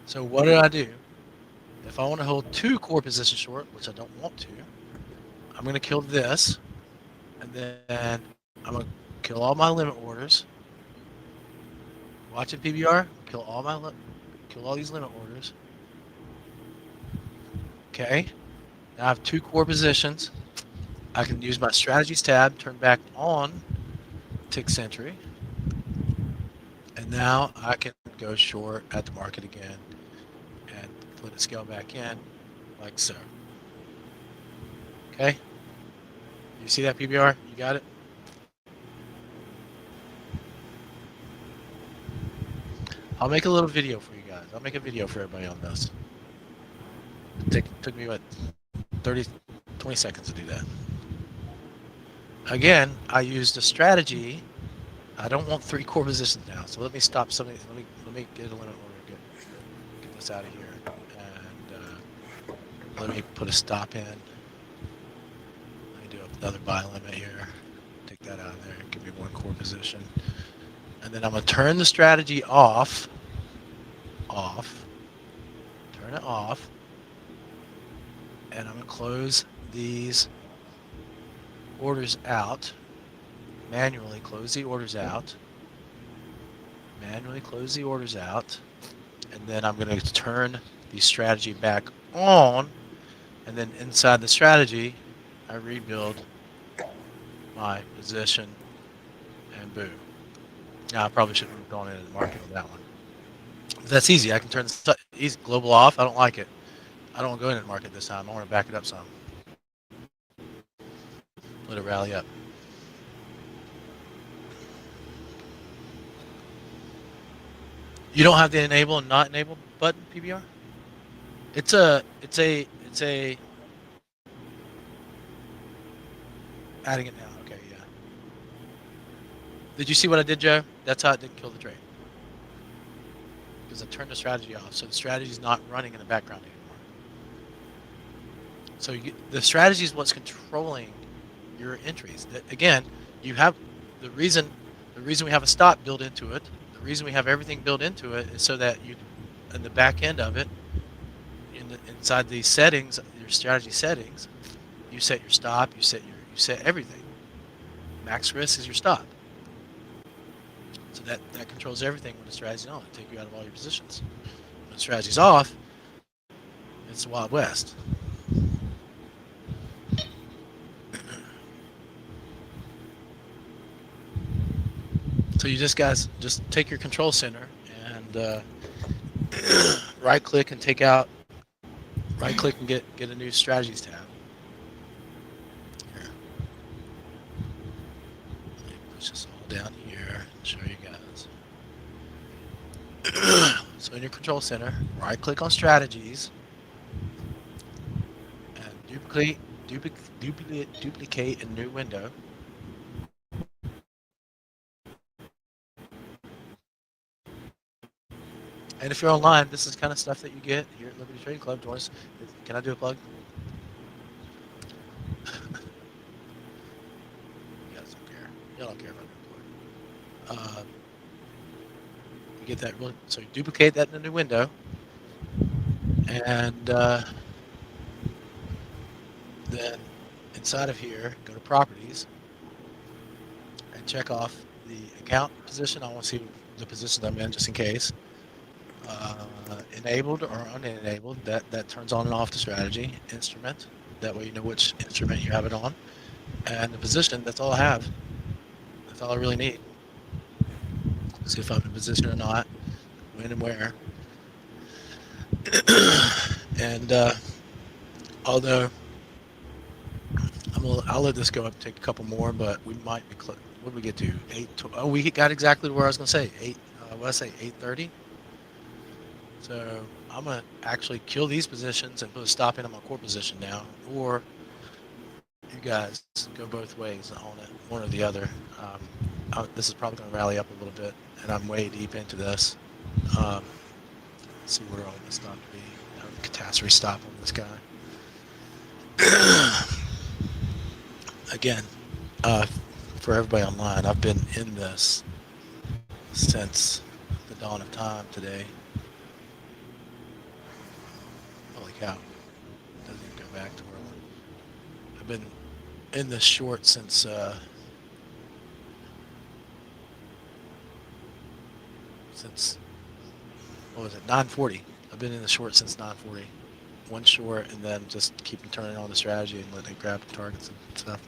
So what did I do? If I want to hold 2 core positions short, which I don't want to, I'm going to kill this, and then I'm going to kill all my limit orders. Watch it, PBR. Kill all these limit orders. Okay. Now I have 2 core positions. I can use my strategies tab, turn back on tick century. And now I can go short at the market again and let it scale back in like so. Okay? You see that PBR? You got it? I'll make a little video for you guys. I'll make a video for everybody on this. Took me, what, 20 seconds to do that. Again, I used a strategy. I don't want 3 core positions now, so let me stop something. Let me get a limit order. Get this out of here, and let me put a stop in. Let me do another buy limit here. Take that out of there. Give me 1 core position, and then I'm gonna turn the strategy off. Turn it off, and I'm gonna close these orders out. Manually close the orders out. Manually close the orders out. And then I'm going to turn the strategy back on. And then inside the strategy, I rebuild my position and boom. Now I probably shouldn't have gone into the market with that one. But that's easy. I can turn the easy global off. I don't like it. I don't want to go into the market this time. I want to back it up some. Let it rally up. You don't have the enable and not enable button, PBR? It's a adding it now. Okay, yeah. Did you see what I did, Joe? That's how it didn't kill the trade. Because I turned the strategy off, so the strategy is not running in the background anymore. So the strategy is what's controlling your entries. Again, you have the reason we have a stop built into it. The reason we have everything built into it is so that you, in the back end of it, inside these settings, your strategy settings, you set your stop, you set everything. Max risk is your stop. So that controls everything when the strategy's on. It'll take you out of all your positions. When the strategy's off, it's the Wild West. So you guys just take your control center and right click and take out, right click and get a new strategies tab. Here. Let me push this all down here and show you guys. So in your control center, right click on strategies and duplicate a new window. And if you're online, this is kind of stuff that you get here at Liberty Trading Club. Join us. Can I do a plug? You guys don't care. Y'all don't care if I do a plug. You get that really. So you duplicate that in a new window, and then inside of here, go to Properties, and check off the account position. I want to see the positions I'm in just in case. Enabled or unenabled, that turns on and off the strategy. Instrument, that way you know which instrument you have it on. And the position, that's all I have. That's all I really need. See if I'm in position or not, when and where. And although I'll let this go up and take a couple more, but we might be close. What did we get to? 8. Oh, we got exactly where I was going to say. 8. What did I say? 8:30. So I'm going to actually kill these positions and put a stop in on my core position now, or you guys go both ways on it, one or the other. This is probably going to rally up a little bit, and I'm way deep into this. Let's see where all this stop to be. Catastrophe stop on this guy. Again, for everybody online, I've been in this since the dawn of time today. Holy cow. Doesn't even go back to where I've been in this short since what was it, 9:40. I've been in the short since 9:40. One short, and then just keeping turning on the strategy and letting it grab the targets and stuff.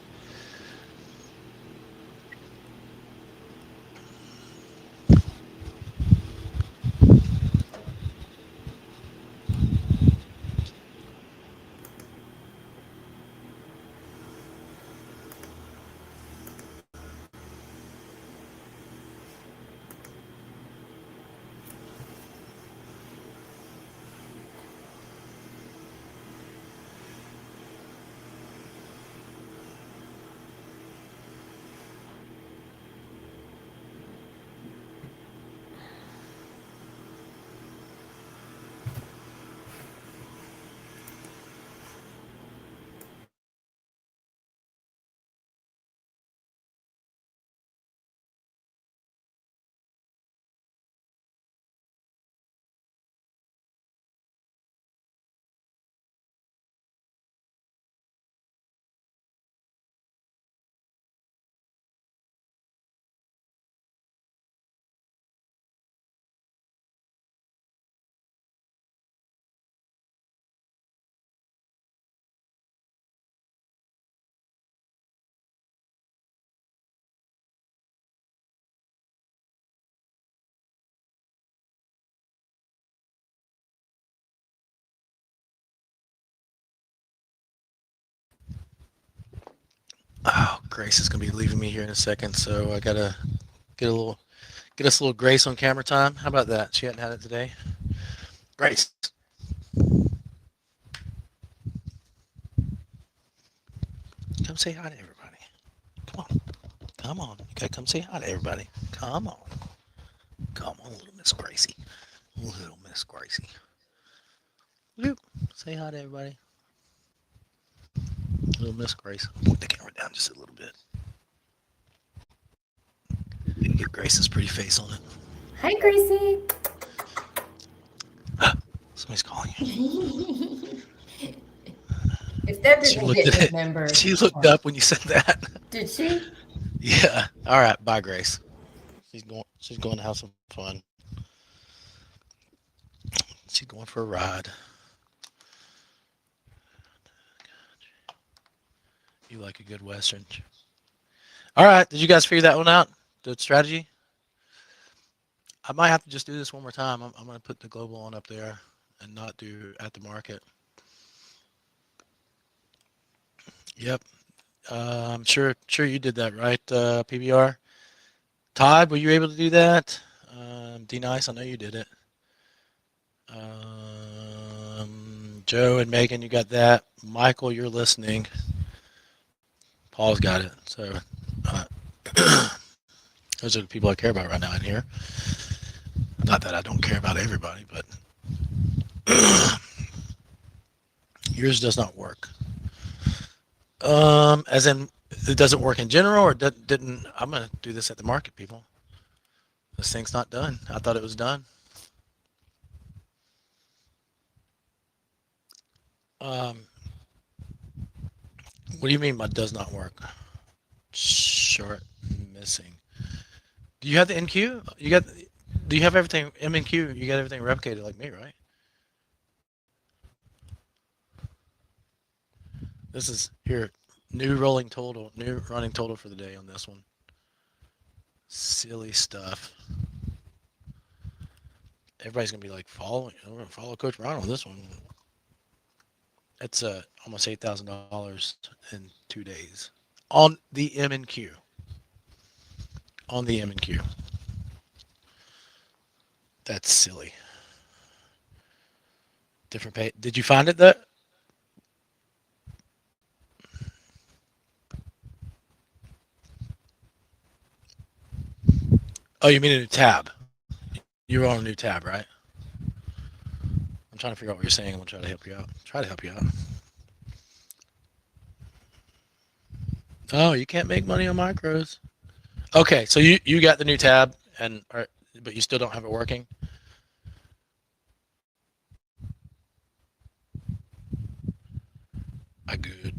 Grace is gonna be leaving me here in a second, so I gotta get us a little Grace on camera time. How about that? She hadn't had it today. Grace, come say hi to everybody. Come on. You gotta come say hi to everybody. Come on, little Miss Gracie. Little Miss Gracie. Loop. Say hi to everybody. Little Miss Grace. Put the camera down just a little bit. Get Grace's pretty face on it. Hi, Gracie. Somebody's calling you. If that She doesn't looked get at it. remembered. She looked up when you said that. Did she? Yeah. All right. Bye, Grace. She's going to have some fun. She's going for a ride. You like a good Western. All right. Did you guys figure that one out? The strategy? I might have to just do this one more time. I'm going to put the global on up there and not do at the market. Yep. I'm sure you did that, right, PBR? Todd, were you able to do that? D Nice, I know you did it. Joe and Megan, you got that. Michael, you're listening. Paul's got it. So those are the people I care about right now in here. Not that I don't care about everybody, but yours does not work. As in, it doesn't work in general, or didn't? I'm gonna do this at the market, people. This thing's not done. I thought it was done. What do you mean by does not work? Short missing. Do you have the NQ? Do you have everything MNQ? You got everything replicated like me, right? This is here. New running total for the day on this one. Silly stuff. Everybody's gonna be like, I'm gonna follow Coach Brown on this one. It's almost $8,000 in 2 days on the MNQ. On the MNQ. That's silly. Different pay. Did you find it there? Oh, you mean a new tab? You're on a new tab, right? I'm trying to figure out what you're saying. I'm gonna try to help you out. Oh, you can't make money on micros. Okay, so you got the new tab, but you still don't have it working. I good.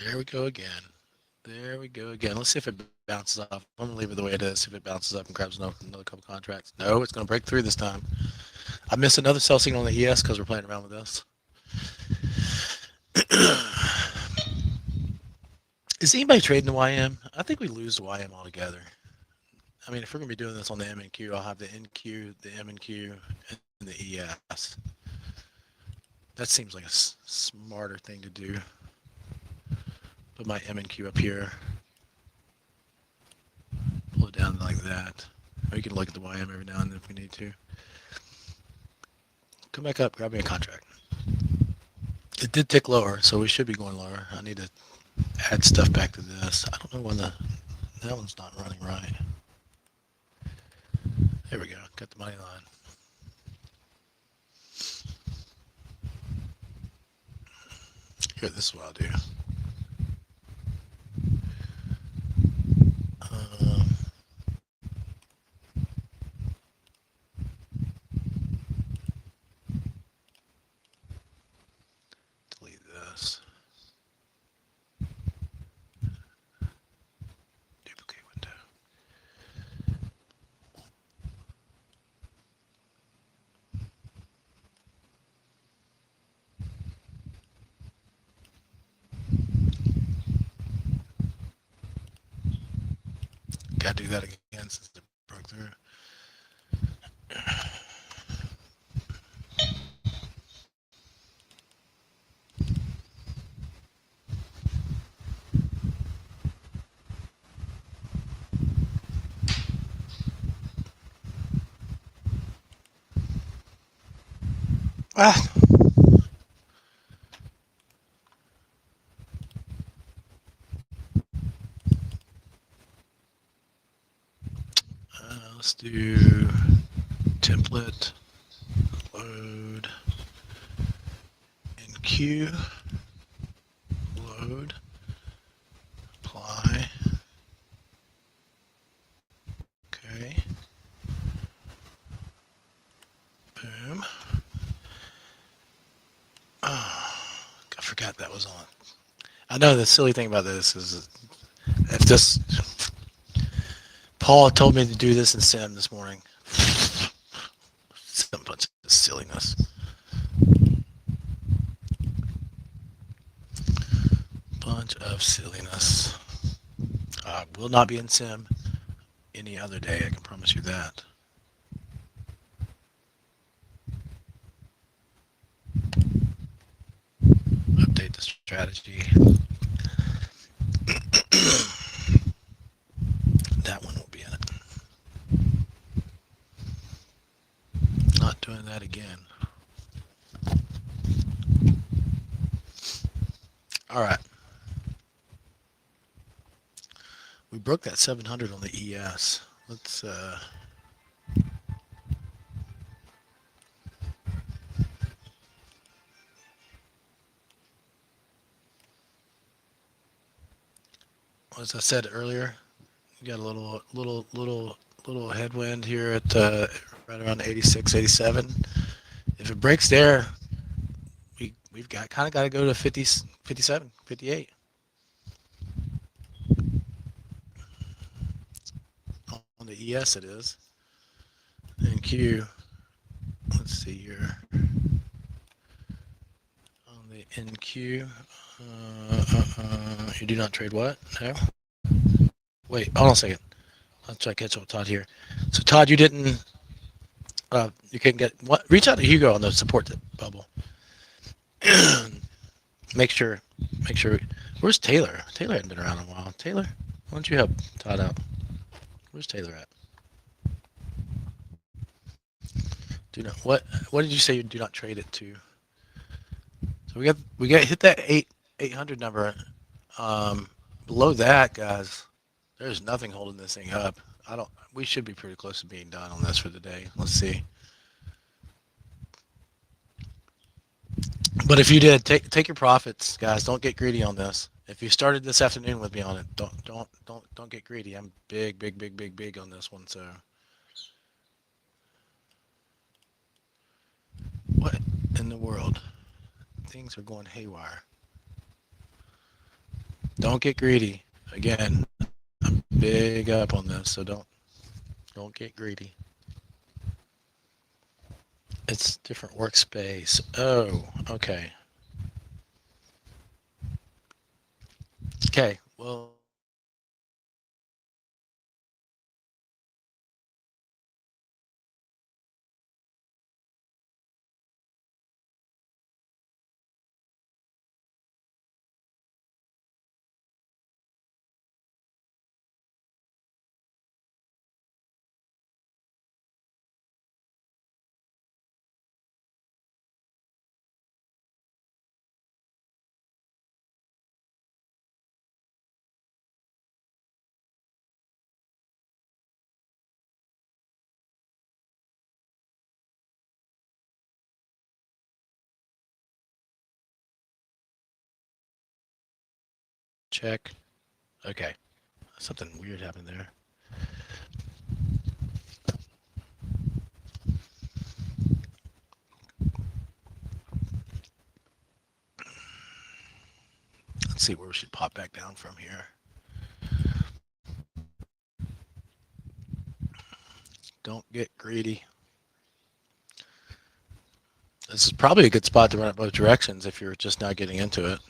There we go again. Let's see if it bounces off. I'm gonna leave it the way it is. See if it bounces up and grabs another couple contracts. No, it's gonna break through this time. I missed another sell signal on the ES because we're playing around with this. Is anybody trading the YM? I think we lose the YM altogether. I mean, if we're gonna be doing this on the MNQ, I'll have the NQ, the MNQ, and the ES. That seems like a smarter thing to do. Put my MNQ up here. Pull it down like that. Or you can look at the YM every now and then if we need to. Come back up, grab me a contract. It did tick lower, so we should be going lower. I need to add stuff back to this. I don't know when that one's not running right. There we go, got the money line. Here, this is what I'll do. Delete this. Duplicate window. Gotta do that again since it broke through. Ah. Let's do template, load, enqueue, load, apply. Okay. Boom. Oh, I forgot that was on. I know the silly thing about this is if this Paul told me to do this in Sim this morning. Some bunch of silliness. Bunch of silliness. Will not be in Sim any other day, I can promise you that. Update the strategy. That one will be in it. Not doing that again. All right. We broke that 700 on the ES. Let's as I said earlier, you got a little headwind here at right around 86, 87. If it breaks there, we've got kind of got to go to 50, 57, 58. On the ES it is. And Q, let's see here. On the NQ, you do not trade what? No? Wait, hold on a second. Let's try to catch up with Todd here. So Todd, you didn't, you couldn't get, what? Reach out to Hugo on the support bubble. make sure, where's Taylor? Taylor hadn't been around in a while. Taylor, why don't you help Todd out? Where's Taylor at? Do not, what did you say you do not trade it to? So we got hit that 800 number. Below that, guys, there's nothing holding this thing up. We should be pretty close to being done on this for the day. Let's see. But if you did, take your profits, guys. Don't get greedy on this. If you started this afternoon with me on it, don't get greedy. I'm big on this one. So what in the world? Things are going haywire. Don't get greedy. Again, I'm big up on this, so don't get greedy. It's different workspace. Oh, okay. Okay, well. Check. Okay. Something weird happened there. Let's see where we should pop back down from here. Don't get greedy. This is probably a good spot to run it both directions if you're just now getting into it.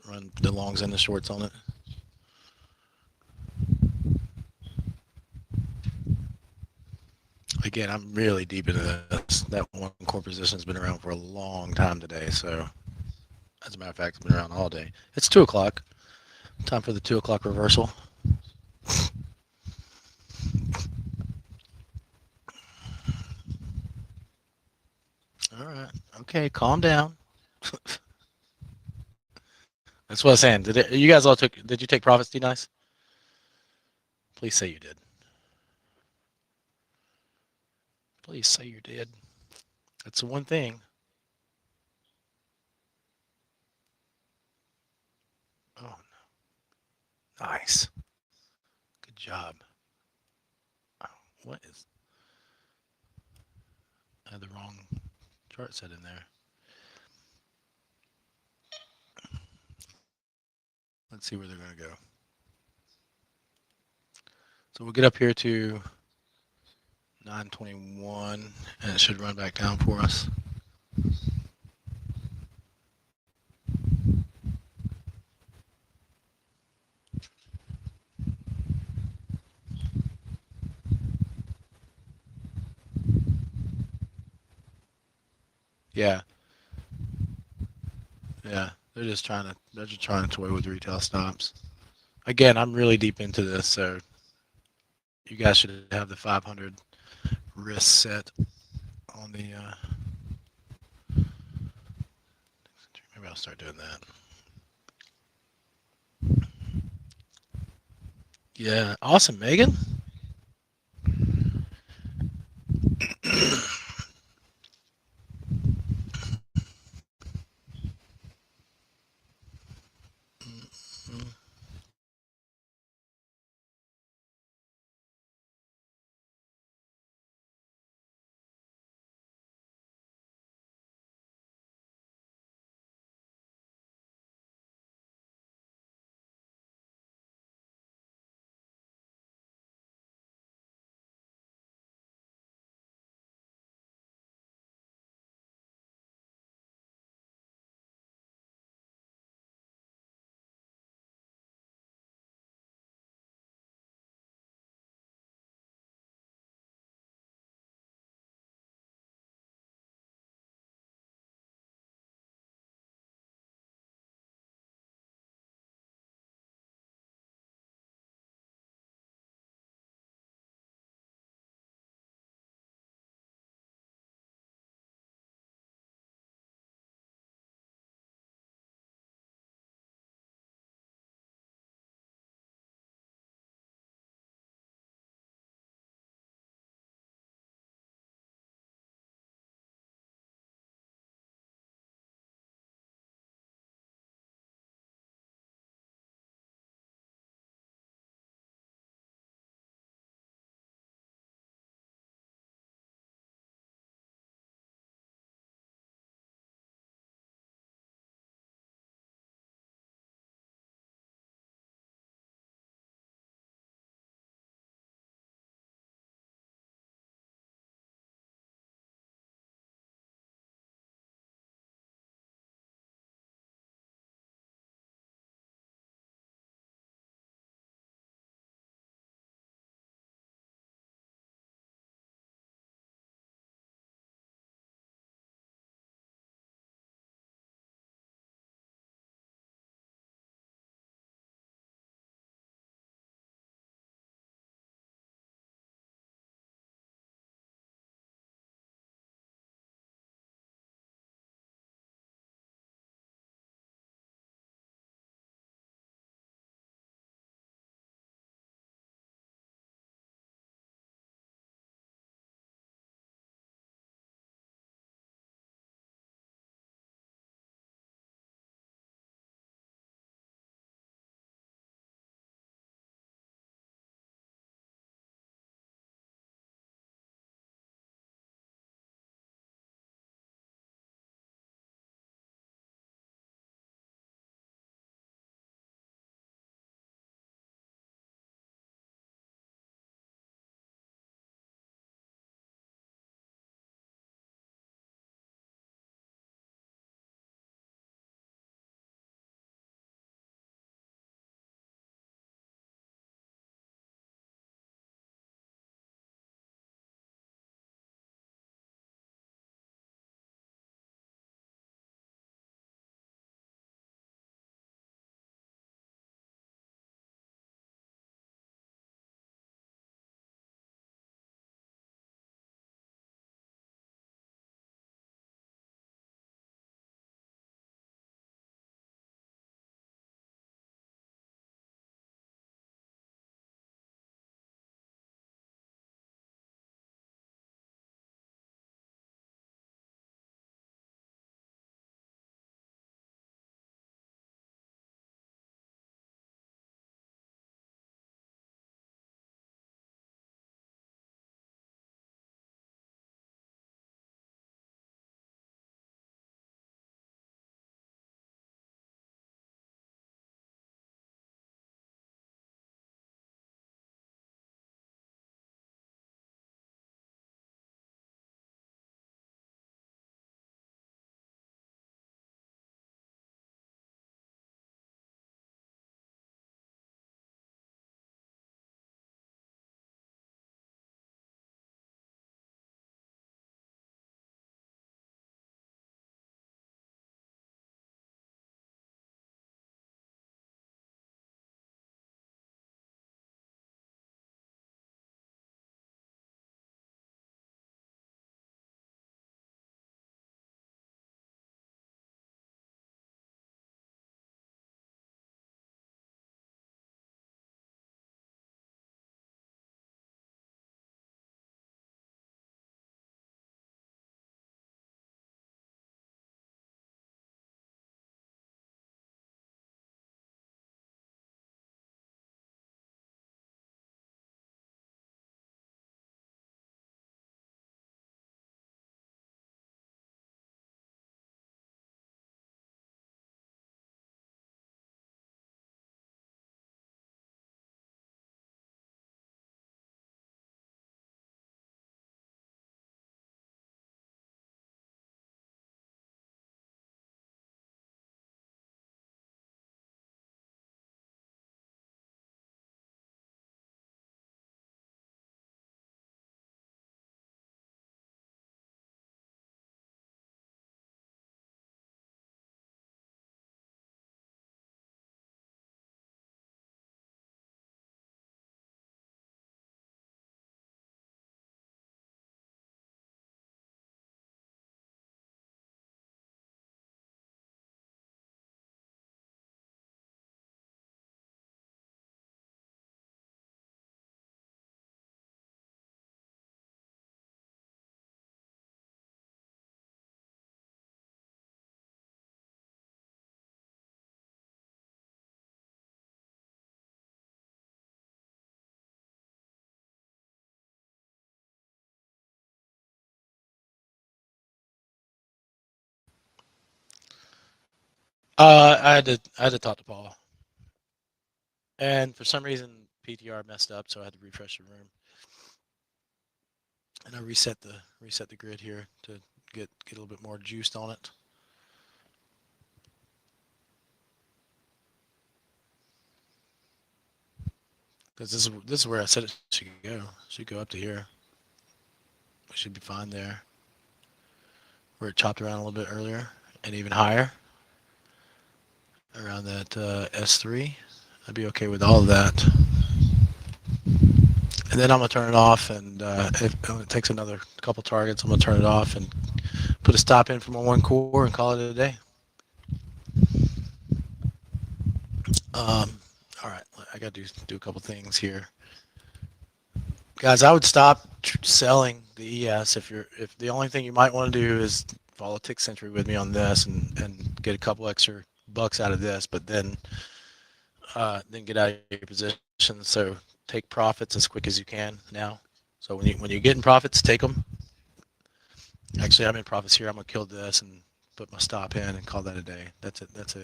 Run the longs and the shorts on it. again, I'm really deep into this. That one core position has been around for a long time today. So, as a matter of fact, it's been around all day. It's 2 o'clock. Time for the 2 o'clock reversal. All right. Okay, calm down. That's what I was saying. You guys all took? Did you take profits, D Nice? Please say you did. Please say you did. That's the one thing. Oh, no. Nice. Good job. Oh, what is? I had the wrong chart set in there. Let's see where they're going to go. So we'll get up here to 921, and it should run back down for us. Yeah. Yeah. They're just trying to toy with retail stops. Again, I'm really deep into this, so you guys should have the 500 risk set on the maybe I'll start doing that. Yeah, awesome, Megan. I had to talk to Paul, and for some reason PTR messed up, so I had to refresh the room, and I reset the grid here to get a little bit more juiced on it. Because this is where I said it should go. It should go up to here. We should be fine there. Where it chopped around a little bit earlier, and even higher around that S3. I'd be okay with all of that. And then I'm gonna turn it off, and if it takes another couple targets, I'm gonna turn it off and put a stop in for my one core and call it a day. All right, I gotta do a couple things here, guys. I would stop selling the ES if the only thing you might want to do is follow Tick Century with me on this and get a couple extra bucks out of this, but then get out of your position. So take profits as quick as you can now. So when you get in profits, take them. Actually, I'm in profits here. I'm gonna kill this and put my stop in and call that a day. That's it. That's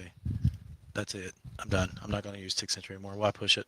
it. I'm done. I'm not gonna use Tick Century anymore. Why push it?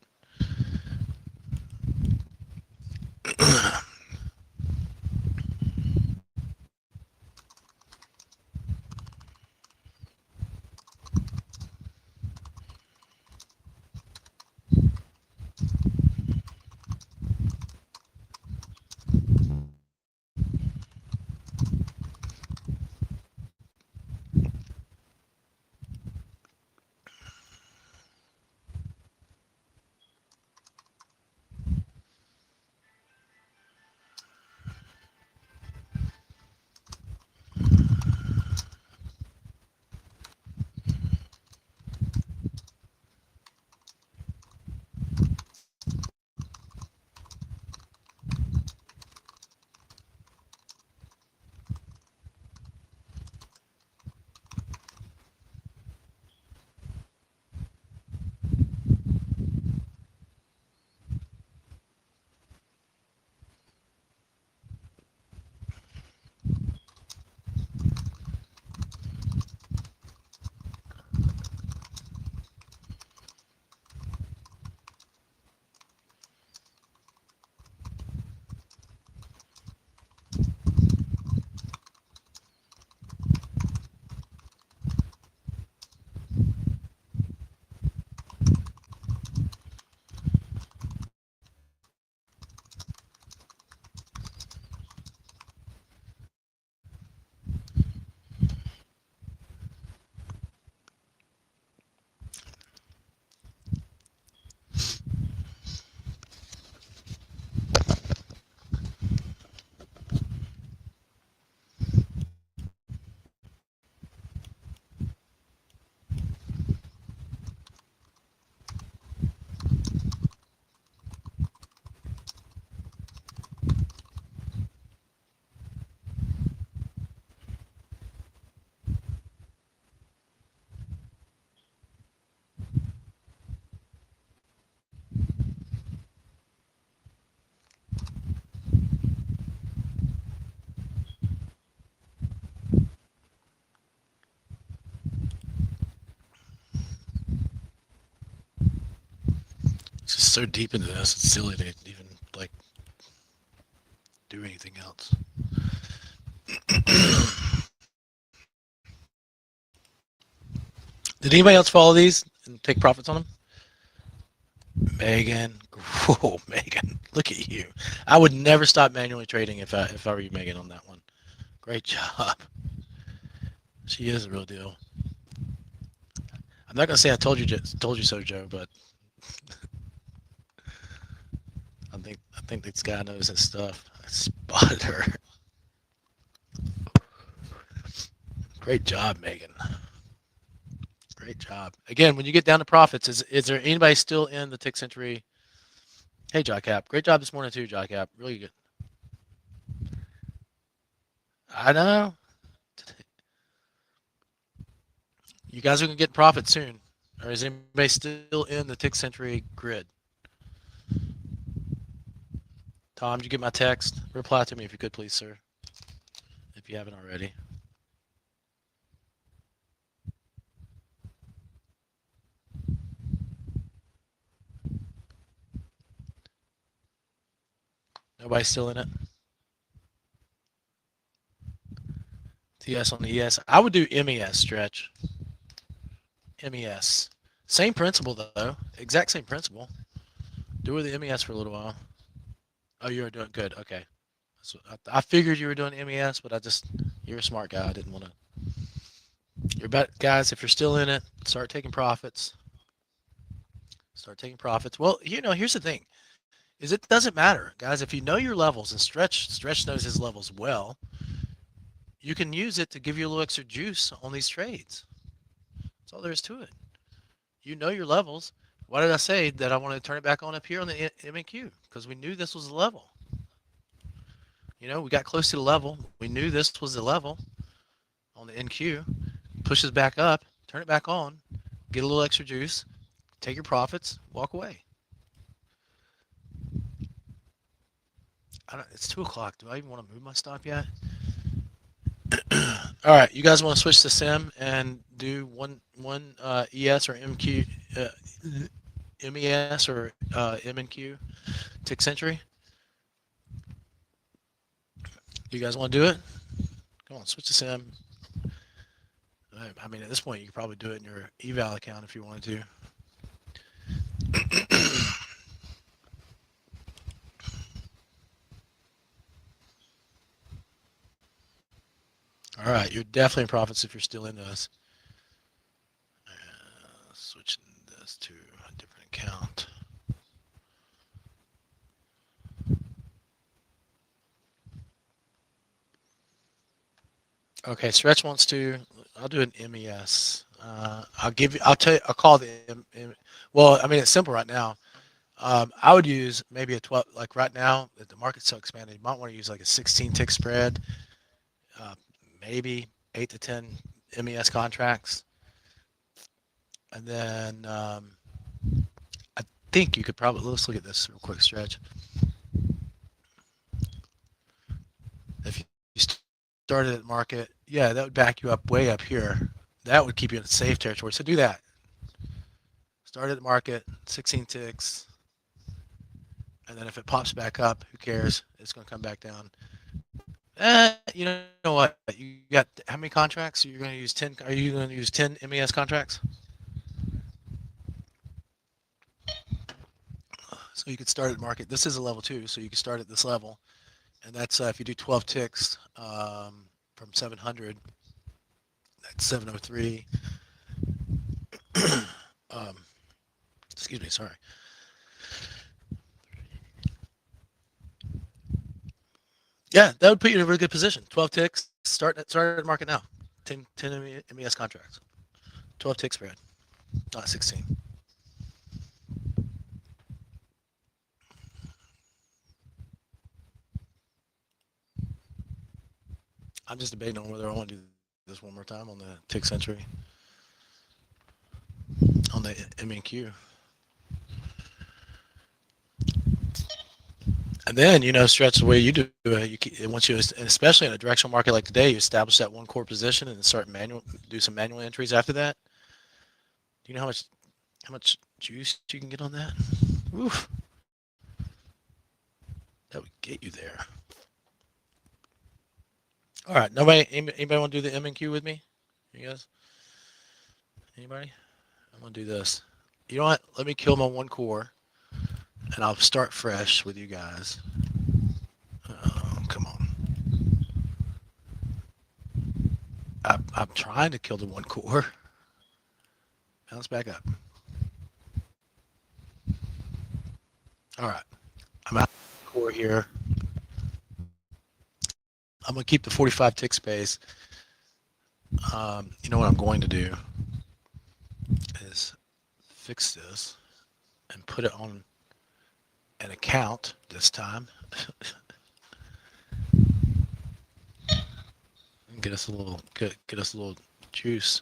It's just so deep into this, it's silly to even like do anything else. Did anybody else follow these and take profits on them? Megan, whoa, Megan, look at you. I would never stop manually trading if I were you, Megan, on that one. Great job. She is a real deal. I'm not gonna say I told you so, Joe, but I think this guy knows his stuff. I spotted her. Great job, Megan. Great job. Again, when you get down to profits, is there anybody still in the Tick Century? Hey, JockCap. Great job this morning too, JockCap. Really good. I know. You guys are gonna get profit soon. Or is anybody still in the Tick Century grid? Tom, did you get my text? Reply to me if you could, please, sir. If you haven't already. Nobody still in it? TS on the ES. I would do MES stretch. MES. Same principle though. Exact same principle. Do with the MES for a little while. Oh, you were doing good. Okay. So I figured you were doing MES, but you're a smart guy. I didn't want to. You're about guys. If you're still in it, start taking profits. Start taking profits. Well, here's the thing: is it doesn't matter, guys. If you know your levels, and Stretch knows his levels well, you can use it to give you a little extra juice on these trades. That's all there is to it. You know your levels. Why did I say that I wanted to turn it back on up here on the MNQ? Because we knew this was the level. We got close to the level. We knew this was the level on the NQ. Pushes back up, turn it back on, get a little extra juice, take your profits, walk away. It's 2 o'clock. Do I even want to move my stop yet? All right, you guys want to switch to Sim and do one ES or MQ, MES or MNQ tick century? You guys want to do it? Come on, switch to Sim. I mean, at this point, you could probably do it in your eval account if you wanted to. All right, you're definitely in profits if you're still in this. Switching this to a different account. Okay, Stretch wants to. I'll do an MES. I'll call the well, I mean, it's simple right now. I would use maybe a 12, like right now that the market's so expanded, you might want to use like a 16 tick spread, maybe 8 to 10 MES contracts. And then I think you could probably, let's look at this real quick, Stretch. If you started at market, yeah, that would back you up way up here. That would keep you in safe territory. So do that. Start at the market, 16 ticks. And then if it pops back up, who cares? It's going to come back down. You know what? You got how many contracts? You're going to use 10. Are you going to use 10 MES contracts? So you could start at market. This is a level 2, so you can start at this level. And that's if you do 12 ticks from 700, that's 703. Excuse me, sorry. Yeah, that would put you in a really good position. 12 ticks, start at market now. 10 MES contracts. 12 tick spread, not 16. I'm just debating on whether I want to do this one more time on the tick century. On the MNQ. And then, Stretch, the way you do it, once you, especially in a directional market like today, you establish that one core position and start do some manual entries after that. Do you know how much juice you can get on that? Oof. That would get you there. All right, anybody want to do the MNQ with me? You guys? Anybody? I'm gonna do this. You know what? Let me kill my one core. And I'll start fresh with you guys. Oh, come on. I'm trying to kill the one core. Bounce back up. All right. I'm out of the core here. I'm going to keep the 45 tick space. You know what I'm going to do is fix this and put it on an account this time. Get us a little juice.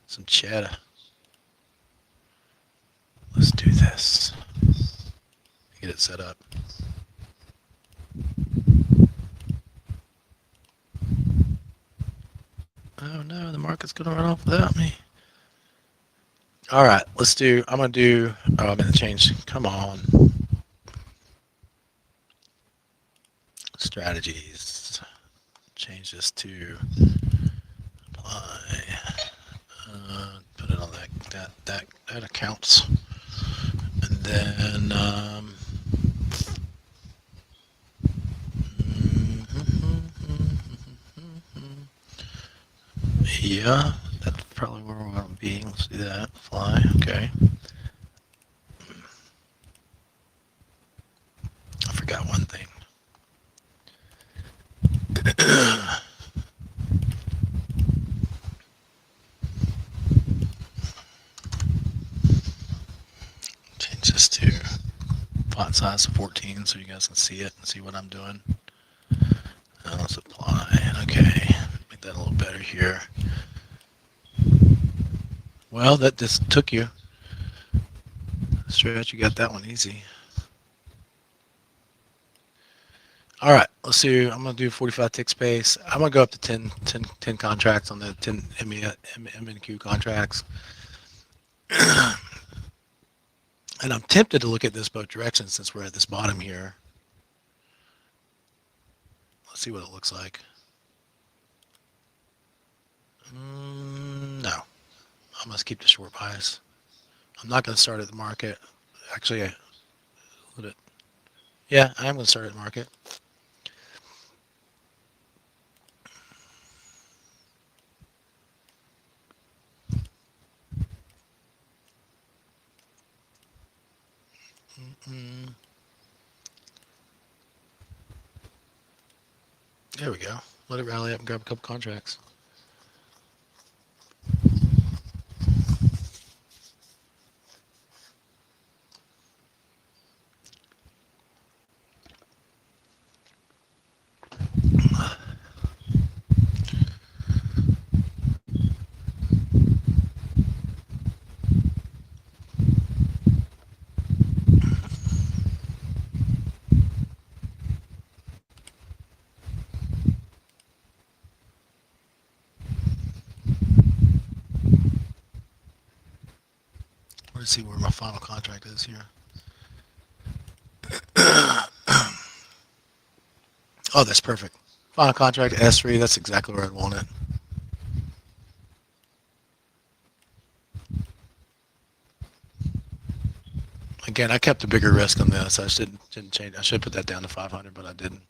Some cheddar. Let's do this. Get it set up. Oh no, the market's gonna run off without me. All right, let's do. I'm gonna do. Oh, I'm gonna change. Come on. Strategies. Change this to apply. Put it on that accounts, and then yeah, that's probably where we're gonna be. Let's do that. Fly. Okay. I forgot one thing. Change this to font size 14 so you guys can see it and see what I'm doing. Let's apply. Okay, make that a little better here. Well, that just took you. Stretch, you got that one easy. All right, let's see. I'm going to do 45 tick space. I'm going to go up to 10 contracts on the 10 MNQ contracts. And I'm tempted to look at this both directions since we're at this bottom here. Let's see what it looks like. No, I must keep the short bias. I'm not going to start at the market. Actually, yeah, I am going to start at the market. There we go. Let it rally up and grab a couple contracts. Let's see where my final contract is here. Oh, that's perfect. Final contract S3. That's exactly where I want it. Again, I kept a bigger risk on this. I didn't change. I should put that down to 500, but I didn't.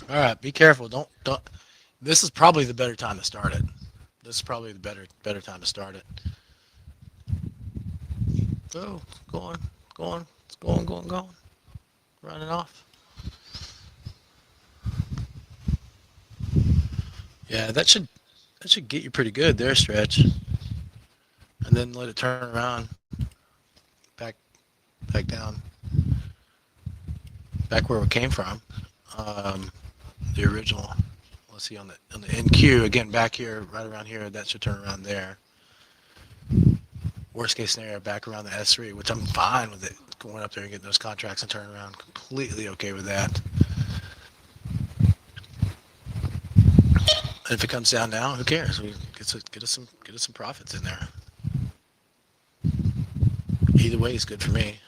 All right, be careful. Don't. This is probably the better time to start it. This is probably the better time to start it. Go, going, it's going. Running off. Yeah, that should get you pretty good there, Stretch. And then let it turn around, back down, back where it came from. The original. Let's see on the NQ again, back here, right around here. That should turn around there. Worst case scenario, back around the S3, which I'm fine with it. Going up there and getting those contracts and turning around, completely okay with that. And if it comes down now, who cares? We get us some profits in there. Either way is good for me.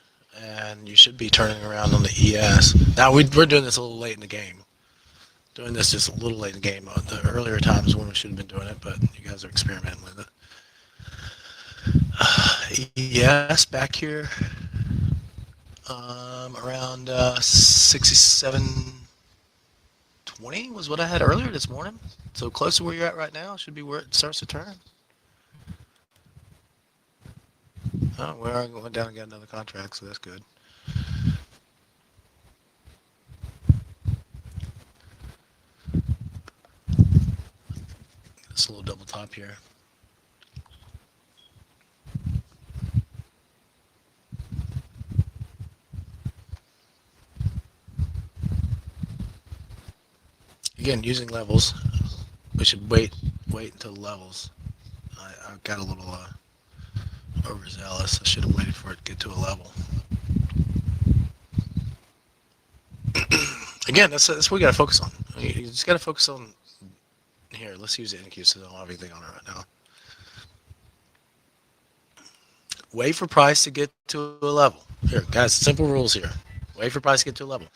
And you should be turning around on the ES. Now we're doing this a little late in the game. Doing this just a little late in the game. The earlier times when we should have been doing it, but you guys are experimenting with it. ES back here, around 67.20 was what I had earlier this morning. So close to where you're at right now should be where it starts to turn. Oh, we're going down and got another contract, so that's good. It's a little double top here. Again, using levels, we should wait until levels. I got a little overzealous. I should have waited for it to get to a level. Again, that's what we got to focus on. You just got to focus on here. Let's use the NQ so I don't have everything on it right now. Wait for price to get to a level. Here, guys, simple rules here. Wait for price to get to a level.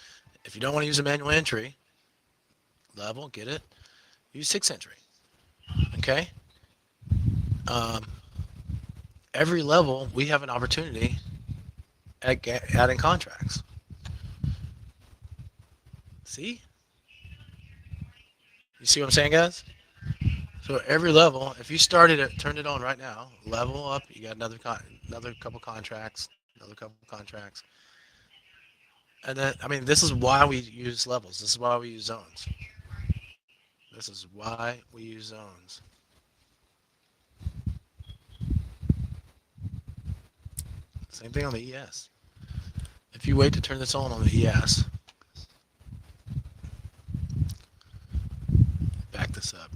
If you don't want to use a manual entry level, get it. Use 6 entry. Okay. Every level we have an opportunity at adding contracts. See? You see what I'm saying, guys? So every level, if you started it, turned it on right now, level up, you got another couple contracts, and then I mean this is why we use levels. This is why we use zones. This is why we use zones. Same thing on the ES. If you wait to turn this on the ES, back this up.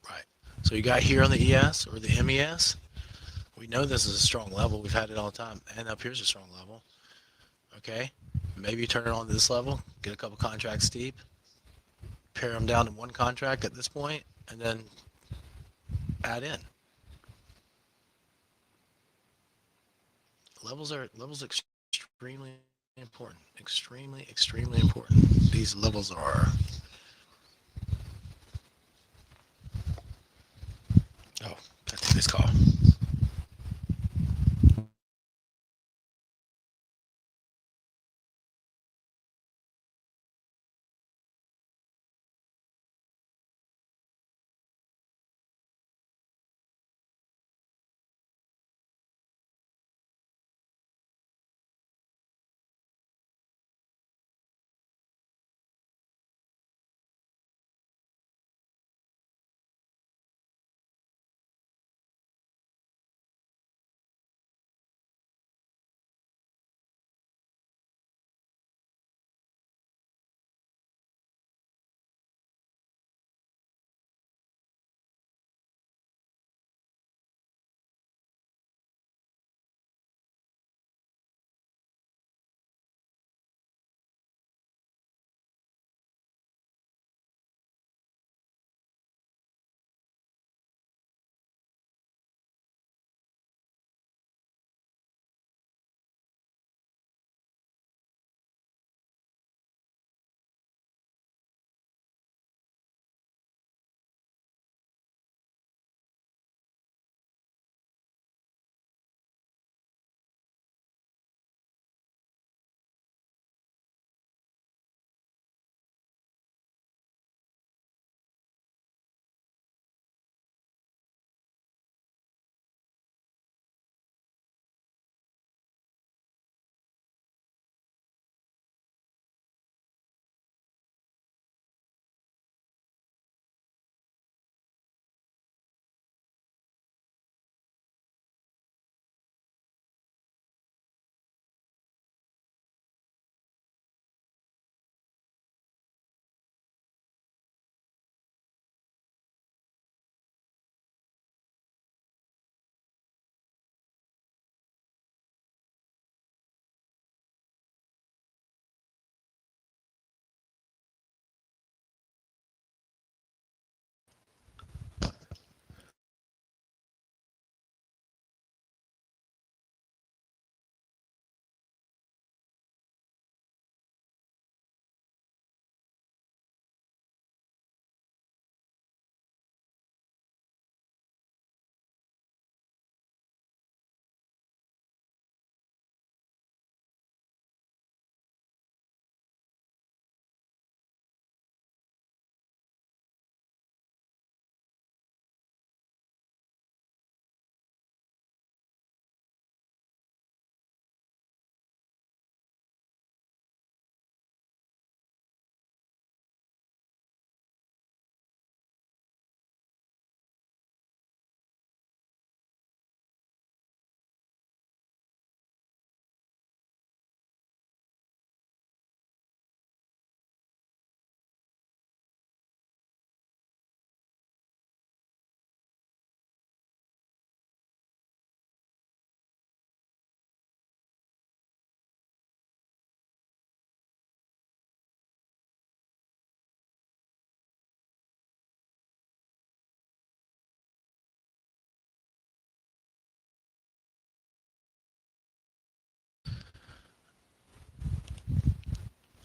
Right. So you got here on the ES or the MES. We know this is a strong level. We've had it all the time. And up here's a strong level. Okay. Maybe you turn it on to this level, get a couple contracts deep, pare them down to one contract at this point, and then add in. Levels extremely important. Extremely important. These levels are. Oh, I take this call.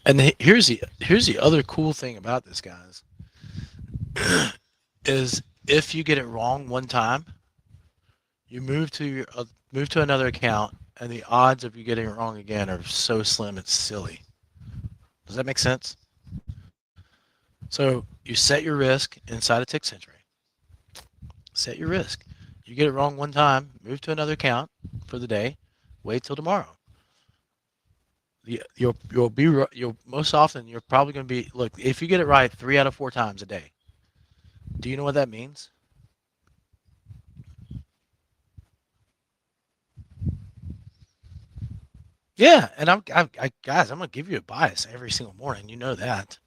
And here's the other cool thing about this, guys, is if you get it wrong one time, you move to another account, and the odds of you getting it wrong again are so slim it's silly. Does that make sense? So you set your risk inside of TickCentry. Set your risk. You get it wrong one time, move to another account for the day, wait till tomorrow. You'll most often you're probably going to be, look, if you get it right 3 out of 4 times a day, do you know what that means? Yeah, and guys, I'm gonna give you a bias every single morning. You know that,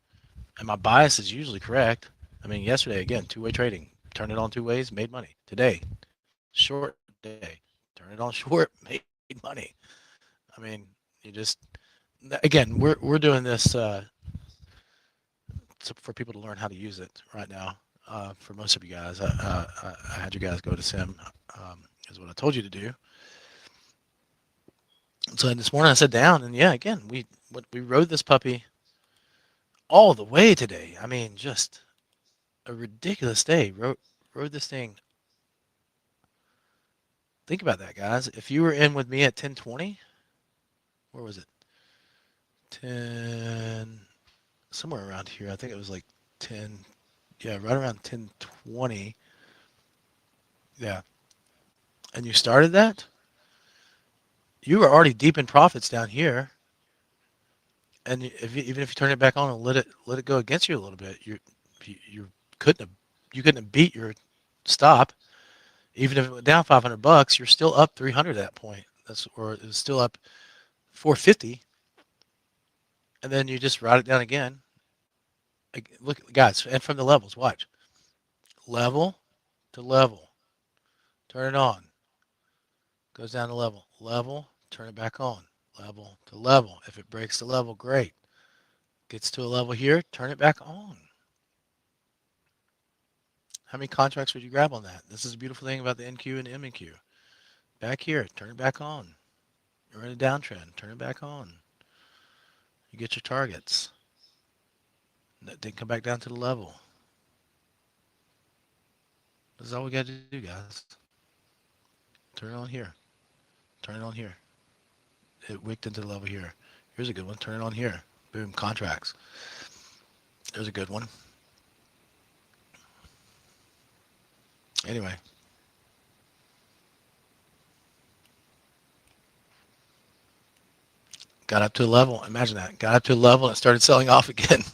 and my bias is usually correct. I mean, yesterday again, two-way trading, turned it on 2 ways, made money. Today, short day, turn it on short, made money. I mean, you just, again, we're doing this for people to learn how to use it right now. For most of you guys, I had you guys go to Sim, is what I told you to do. So this morning I sat down, and yeah, again, we rode this puppy all the way today. I mean, just a ridiculous day. Rode this thing. Think about that, guys. If you were in with me at 10:20, where was it? 10, somewhere around here. I think it was like 10. Yeah, right around 10:20. Yeah, and you started that. You were already deep in profits down here, and even if you turn it back on and let it go against you a little bit, you couldn't have beat your stop. Even if it went down $500, you're still up 300 at that point. Or it's still up 450, and then you just ride it down again. Look, guys, and from the levels, watch. Level to level, turn it on. Goes down to level, turn it back on, level to level. If it breaks the level, great. Gets to a level here, turn it back on. How many contracts would you grab on that? This is a beautiful thing about the NQ and MNQ. Back here, turn it back on. You're in a downtrend, turn it back on. You get your targets. Then come back down to the level. This is all we got to do, guys. Turn it on here. Turn it on here. It wicked into the level here. Here's a good one. Turn it on here. Boom, contracts. There's a good one. Anyway. Got up to a level. Imagine that. Got up to a level and it started selling off again.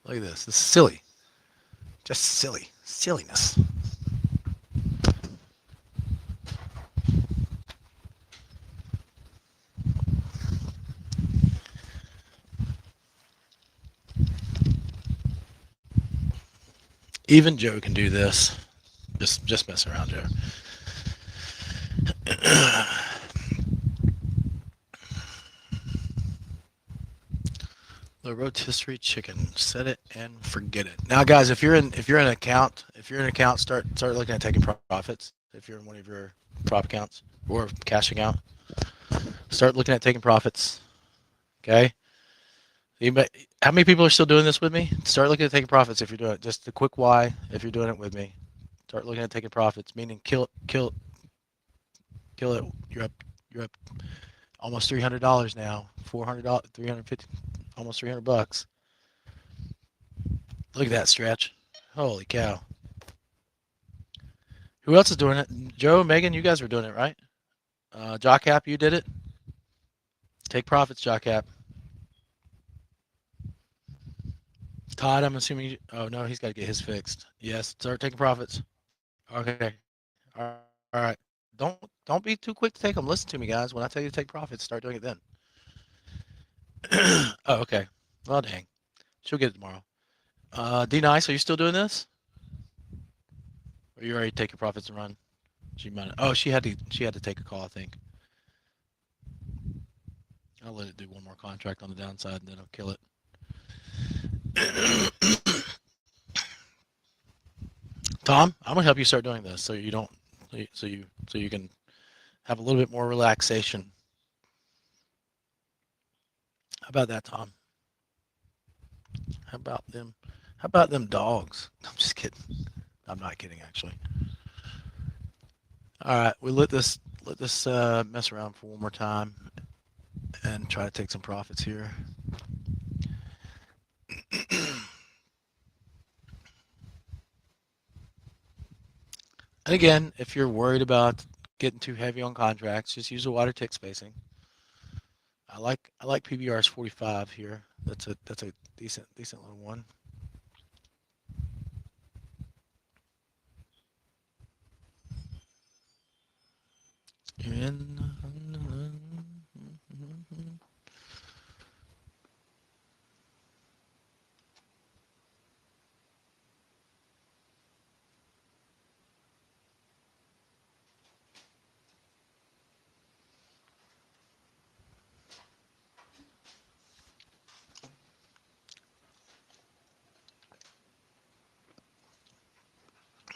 Look at this. This is silly. Just silly. Silliness. Even Joe can do this. Just mess around, Joe. The rotisserie chicken. Set it and forget it. Now, guys, if you're in an account, start looking at taking profits. If you're in one of your prop accounts or cash account, start looking at taking profits. Okay. How many people are still doing this with me? Start looking at taking profits if you're doing it. Just a quick why if you're doing it with me. Start looking at taking profits, meaning kill it. You're up almost $300 now. $400, $350, almost $300. Look at that stretch. Holy cow. Who else is doing it? Joe, Megan, you guys were doing it, right? Jockap, you did it? Take profits, Jockap. Todd, I'm assuming. Oh no, he's got to get his fixed. Yes, start taking profits. Okay. All right. Don't be too quick to take them. Listen to me, guys. When I tell you to take profits, start doing it then. Oh, okay. Well, dang. She'll get it tomorrow. D Nice, are you still doing this? Or you already take your profits and run? She might. Oh, she had to take a call, I think. I'll let it do one more contract on the downside, and then I'll kill it. Tom, I'm gonna help you start doing this so you don't, so you can have a little bit more relaxation. How about that, Tom? How about them? How about them dogs? I'm just kidding. I'm not kidding, actually. All right, we let this mess around for one more time and try to take some profits here. And again, if you're worried about getting too heavy on contracts, just use a wider tick spacing. I like PBR's 45 here. That's a decent little one. In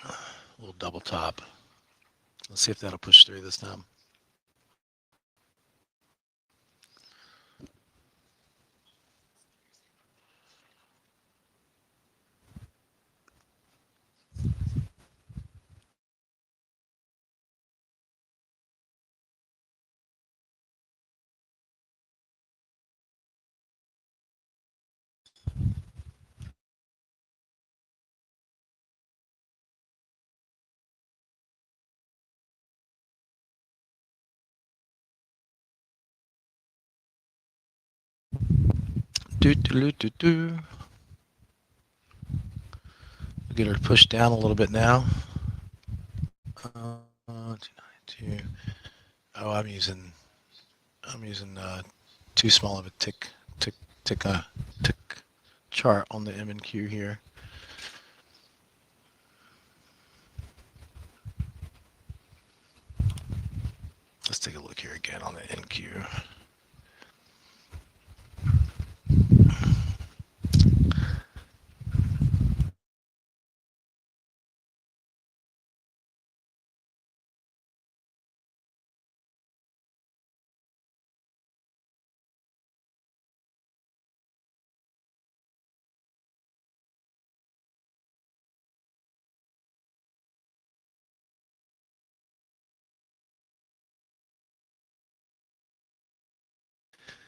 a little double top. Let's see if that'll push through this time. Do do do do. Get her pushed down a little bit now. 292. Oh, I'm using too small of a tick chart on the M&Q here. Let's take a look here again on the NQ.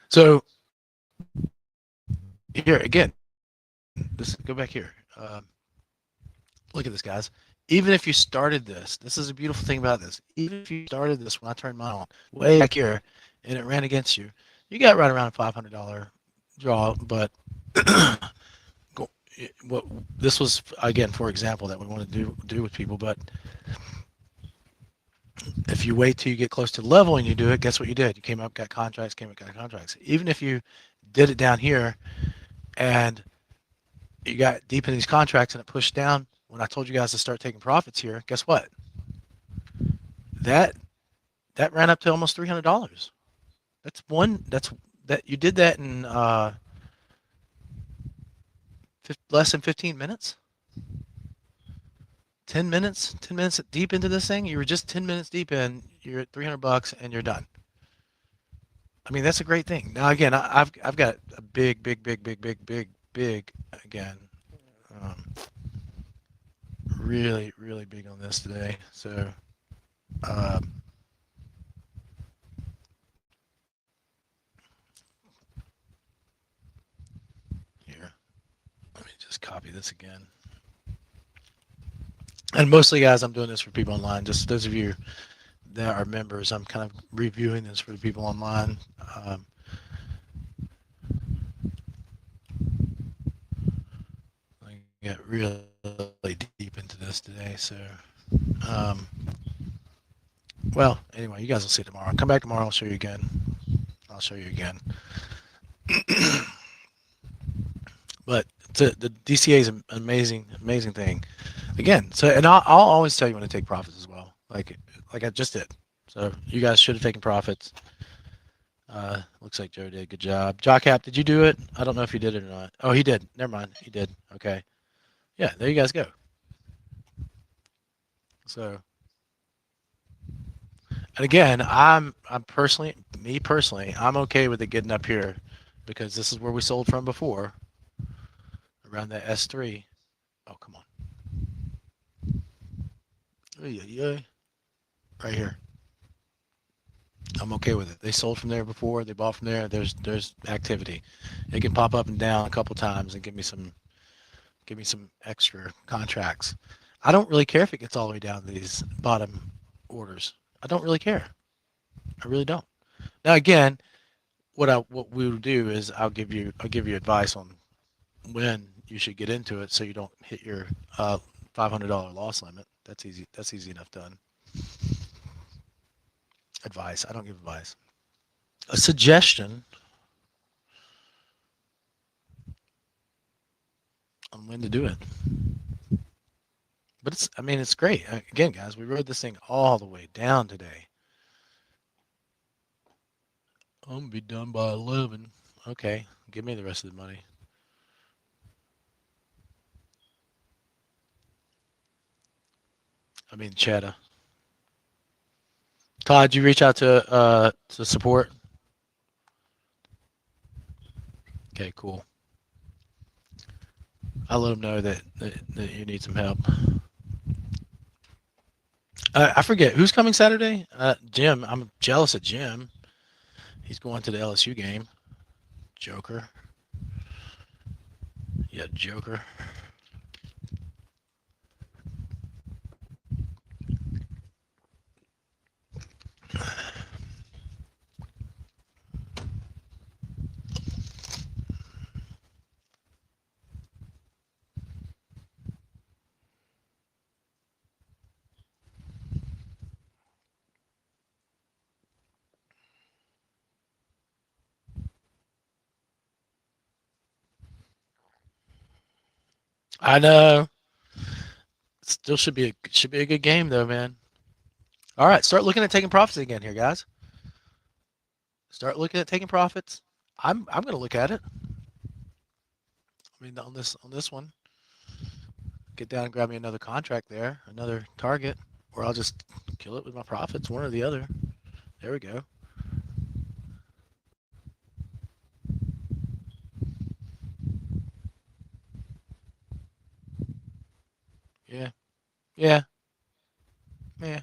So here again, go back here. Look at this, guys. Even if you started this is a beautiful thing about this. Even if you started this when I turned mine on, way back here, and it ran against you, you got right around a $500 draw. But what this was, again, for example, that we want to do with people. But if you wait till you get close to the level and you do it, guess what you did? You came up, got contracts, came up, got contracts. Even if you did it down here and you got deep in these contracts and it pushed down, when I told you guys to start taking profits here, guess what? That ran up to almost $300. That you did that in less than 15 minutes. 10 minutes deep into this thing. You were just 10 minutes deep in. You're at $300 and you're done. I mean, that's a great thing. Now, again, I've got a big again. Really big on this today. So, here, let me just copy this again. And mostly, guys, I'm doing this for people online. Just those of you that are members, I'm kind of reviewing this for the people online. I get really deep into this today, so well, anyway, you guys will see it tomorrow. Come back tomorrow, I'll show you again. But the DCA is an amazing thing. Again, so, and I'll always tell you when to take profits as well, like I just did. So you guys should have taken profits. Looks like Joe did. Good job. Jockap, did you do it? I don't know if you did it or not. Oh, he did. Never mind. He did. Okay. Yeah, there you guys go. So, and again, I'm personally, I'm okay with it getting up here because this is where we sold from before, around that S3. Oh, come on. Yeah. Right here. I'm okay with it. They sold from there before. They bought from there. There's activity. It can pop up and down a couple times and give me some extra contracts. I don't really care if it gets all the way down to these bottom orders. I don't really care. I really don't. Now again, what we will do is I'll give you advice on when you should get into it so you don't hit your $500 loss limit. That's easy. That's easy enough done. Advice. I don't give advice. A suggestion on when to do it. But it's great. Again, guys, we rode this thing all the way down today. I'm gonna be done by 11. Okay, give me the rest of the money. I mean, cheddar. Todd, you reach out to support? Okay, cool. I'll let them know that you need some help. I forget who's coming Saturday. Jim. I'm jealous of Jim. He's going to the LSU game. Joker. Yeah, Joker. I know. Still should be a good game though, man. All right, start looking at taking profits again here, guys. Start looking at taking profits. I'm gonna look at it. I mean, on this one, get down and grab me another contract there, another target, or I'll just kill it with my profits, one or the other. There we go. Yeah, yeah, yeah.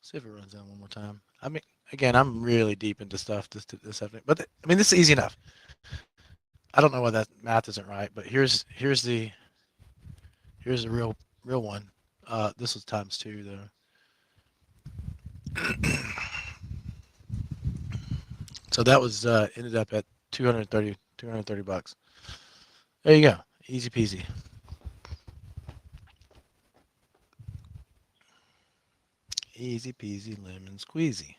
See if it runs down one more time. I mean, again, I'm really deep into stuff this afternoon, but I mean, this is easy enough. I don't know why that math isn't right, but here's the real one. This was times 2 though. So that was ended up at 230 bucks. There you go. Easy peasy. Easy peasy lemon squeezy.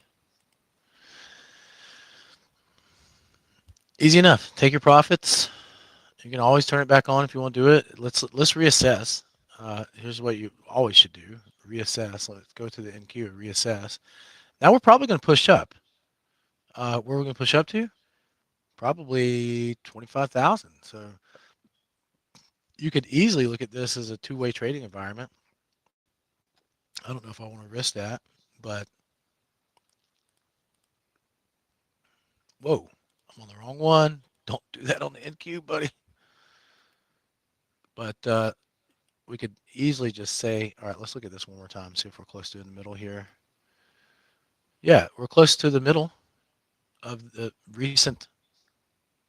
Easy enough. Take your profits. You can always turn it back on if you want to do it. Let's reassess. Here's what you always should do. Reassess. Let's go to the NQ and reassess. Now we're probably going to push up. Where we're going to push up to? Probably 25,000. So you could easily look at this as a two-way trading environment. I don't know if I want to risk that, but whoa, I'm on the wrong one. Don't do that on the NQ, buddy. But we could easily just say, all right, let's look at this one more time, see if we're close to in the middle here. Yeah, we're close to the middle of the recent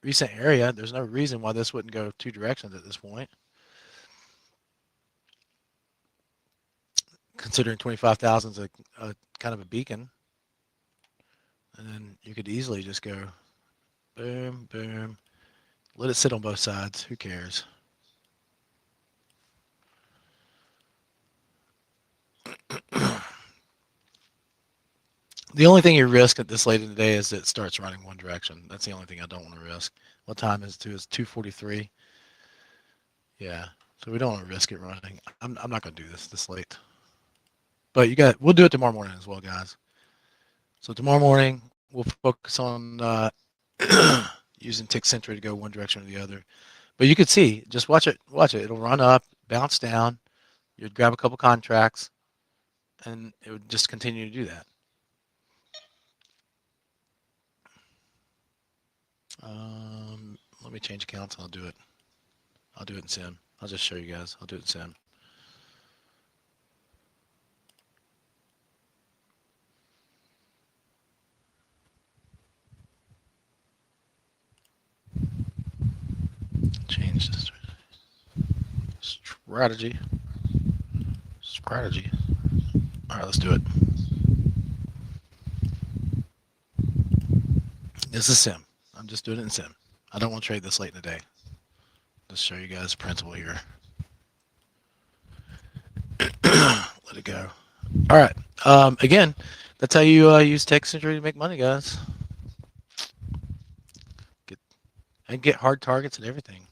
area. There's no reason why this wouldn't go two directions at this point. Considering 25,000 is a kind of a beacon. And then you could easily just go boom, boom. Let it sit on both sides. Who cares? The only thing you risk at this late in the day is it starts running one direction. That's the only thing I don't want to risk. What time is it? It's 2:43. Yeah, so we don't want to risk it running. I'm not going to do this late. But we'll do it tomorrow morning as well, guys. So tomorrow morning we'll focus on using Tick Sentry to go one direction or the other. But you could see, just watch it. It'll run up, bounce down. You'd grab a couple contracts, and it would just continue to do that. me change accounts and I'll do it. I'll do it in Sim. I'll just show you guys. I'll do it in Sim. Change this strategy. Strategy. All right, let's do it. This is Sim. I'm just doing it in Sim. I don't want to trade this late in the day. Just show you guys the principle here. Let it go. All right. Again, that's how you use TechCentury to make money, guys. Get hard targets and everything.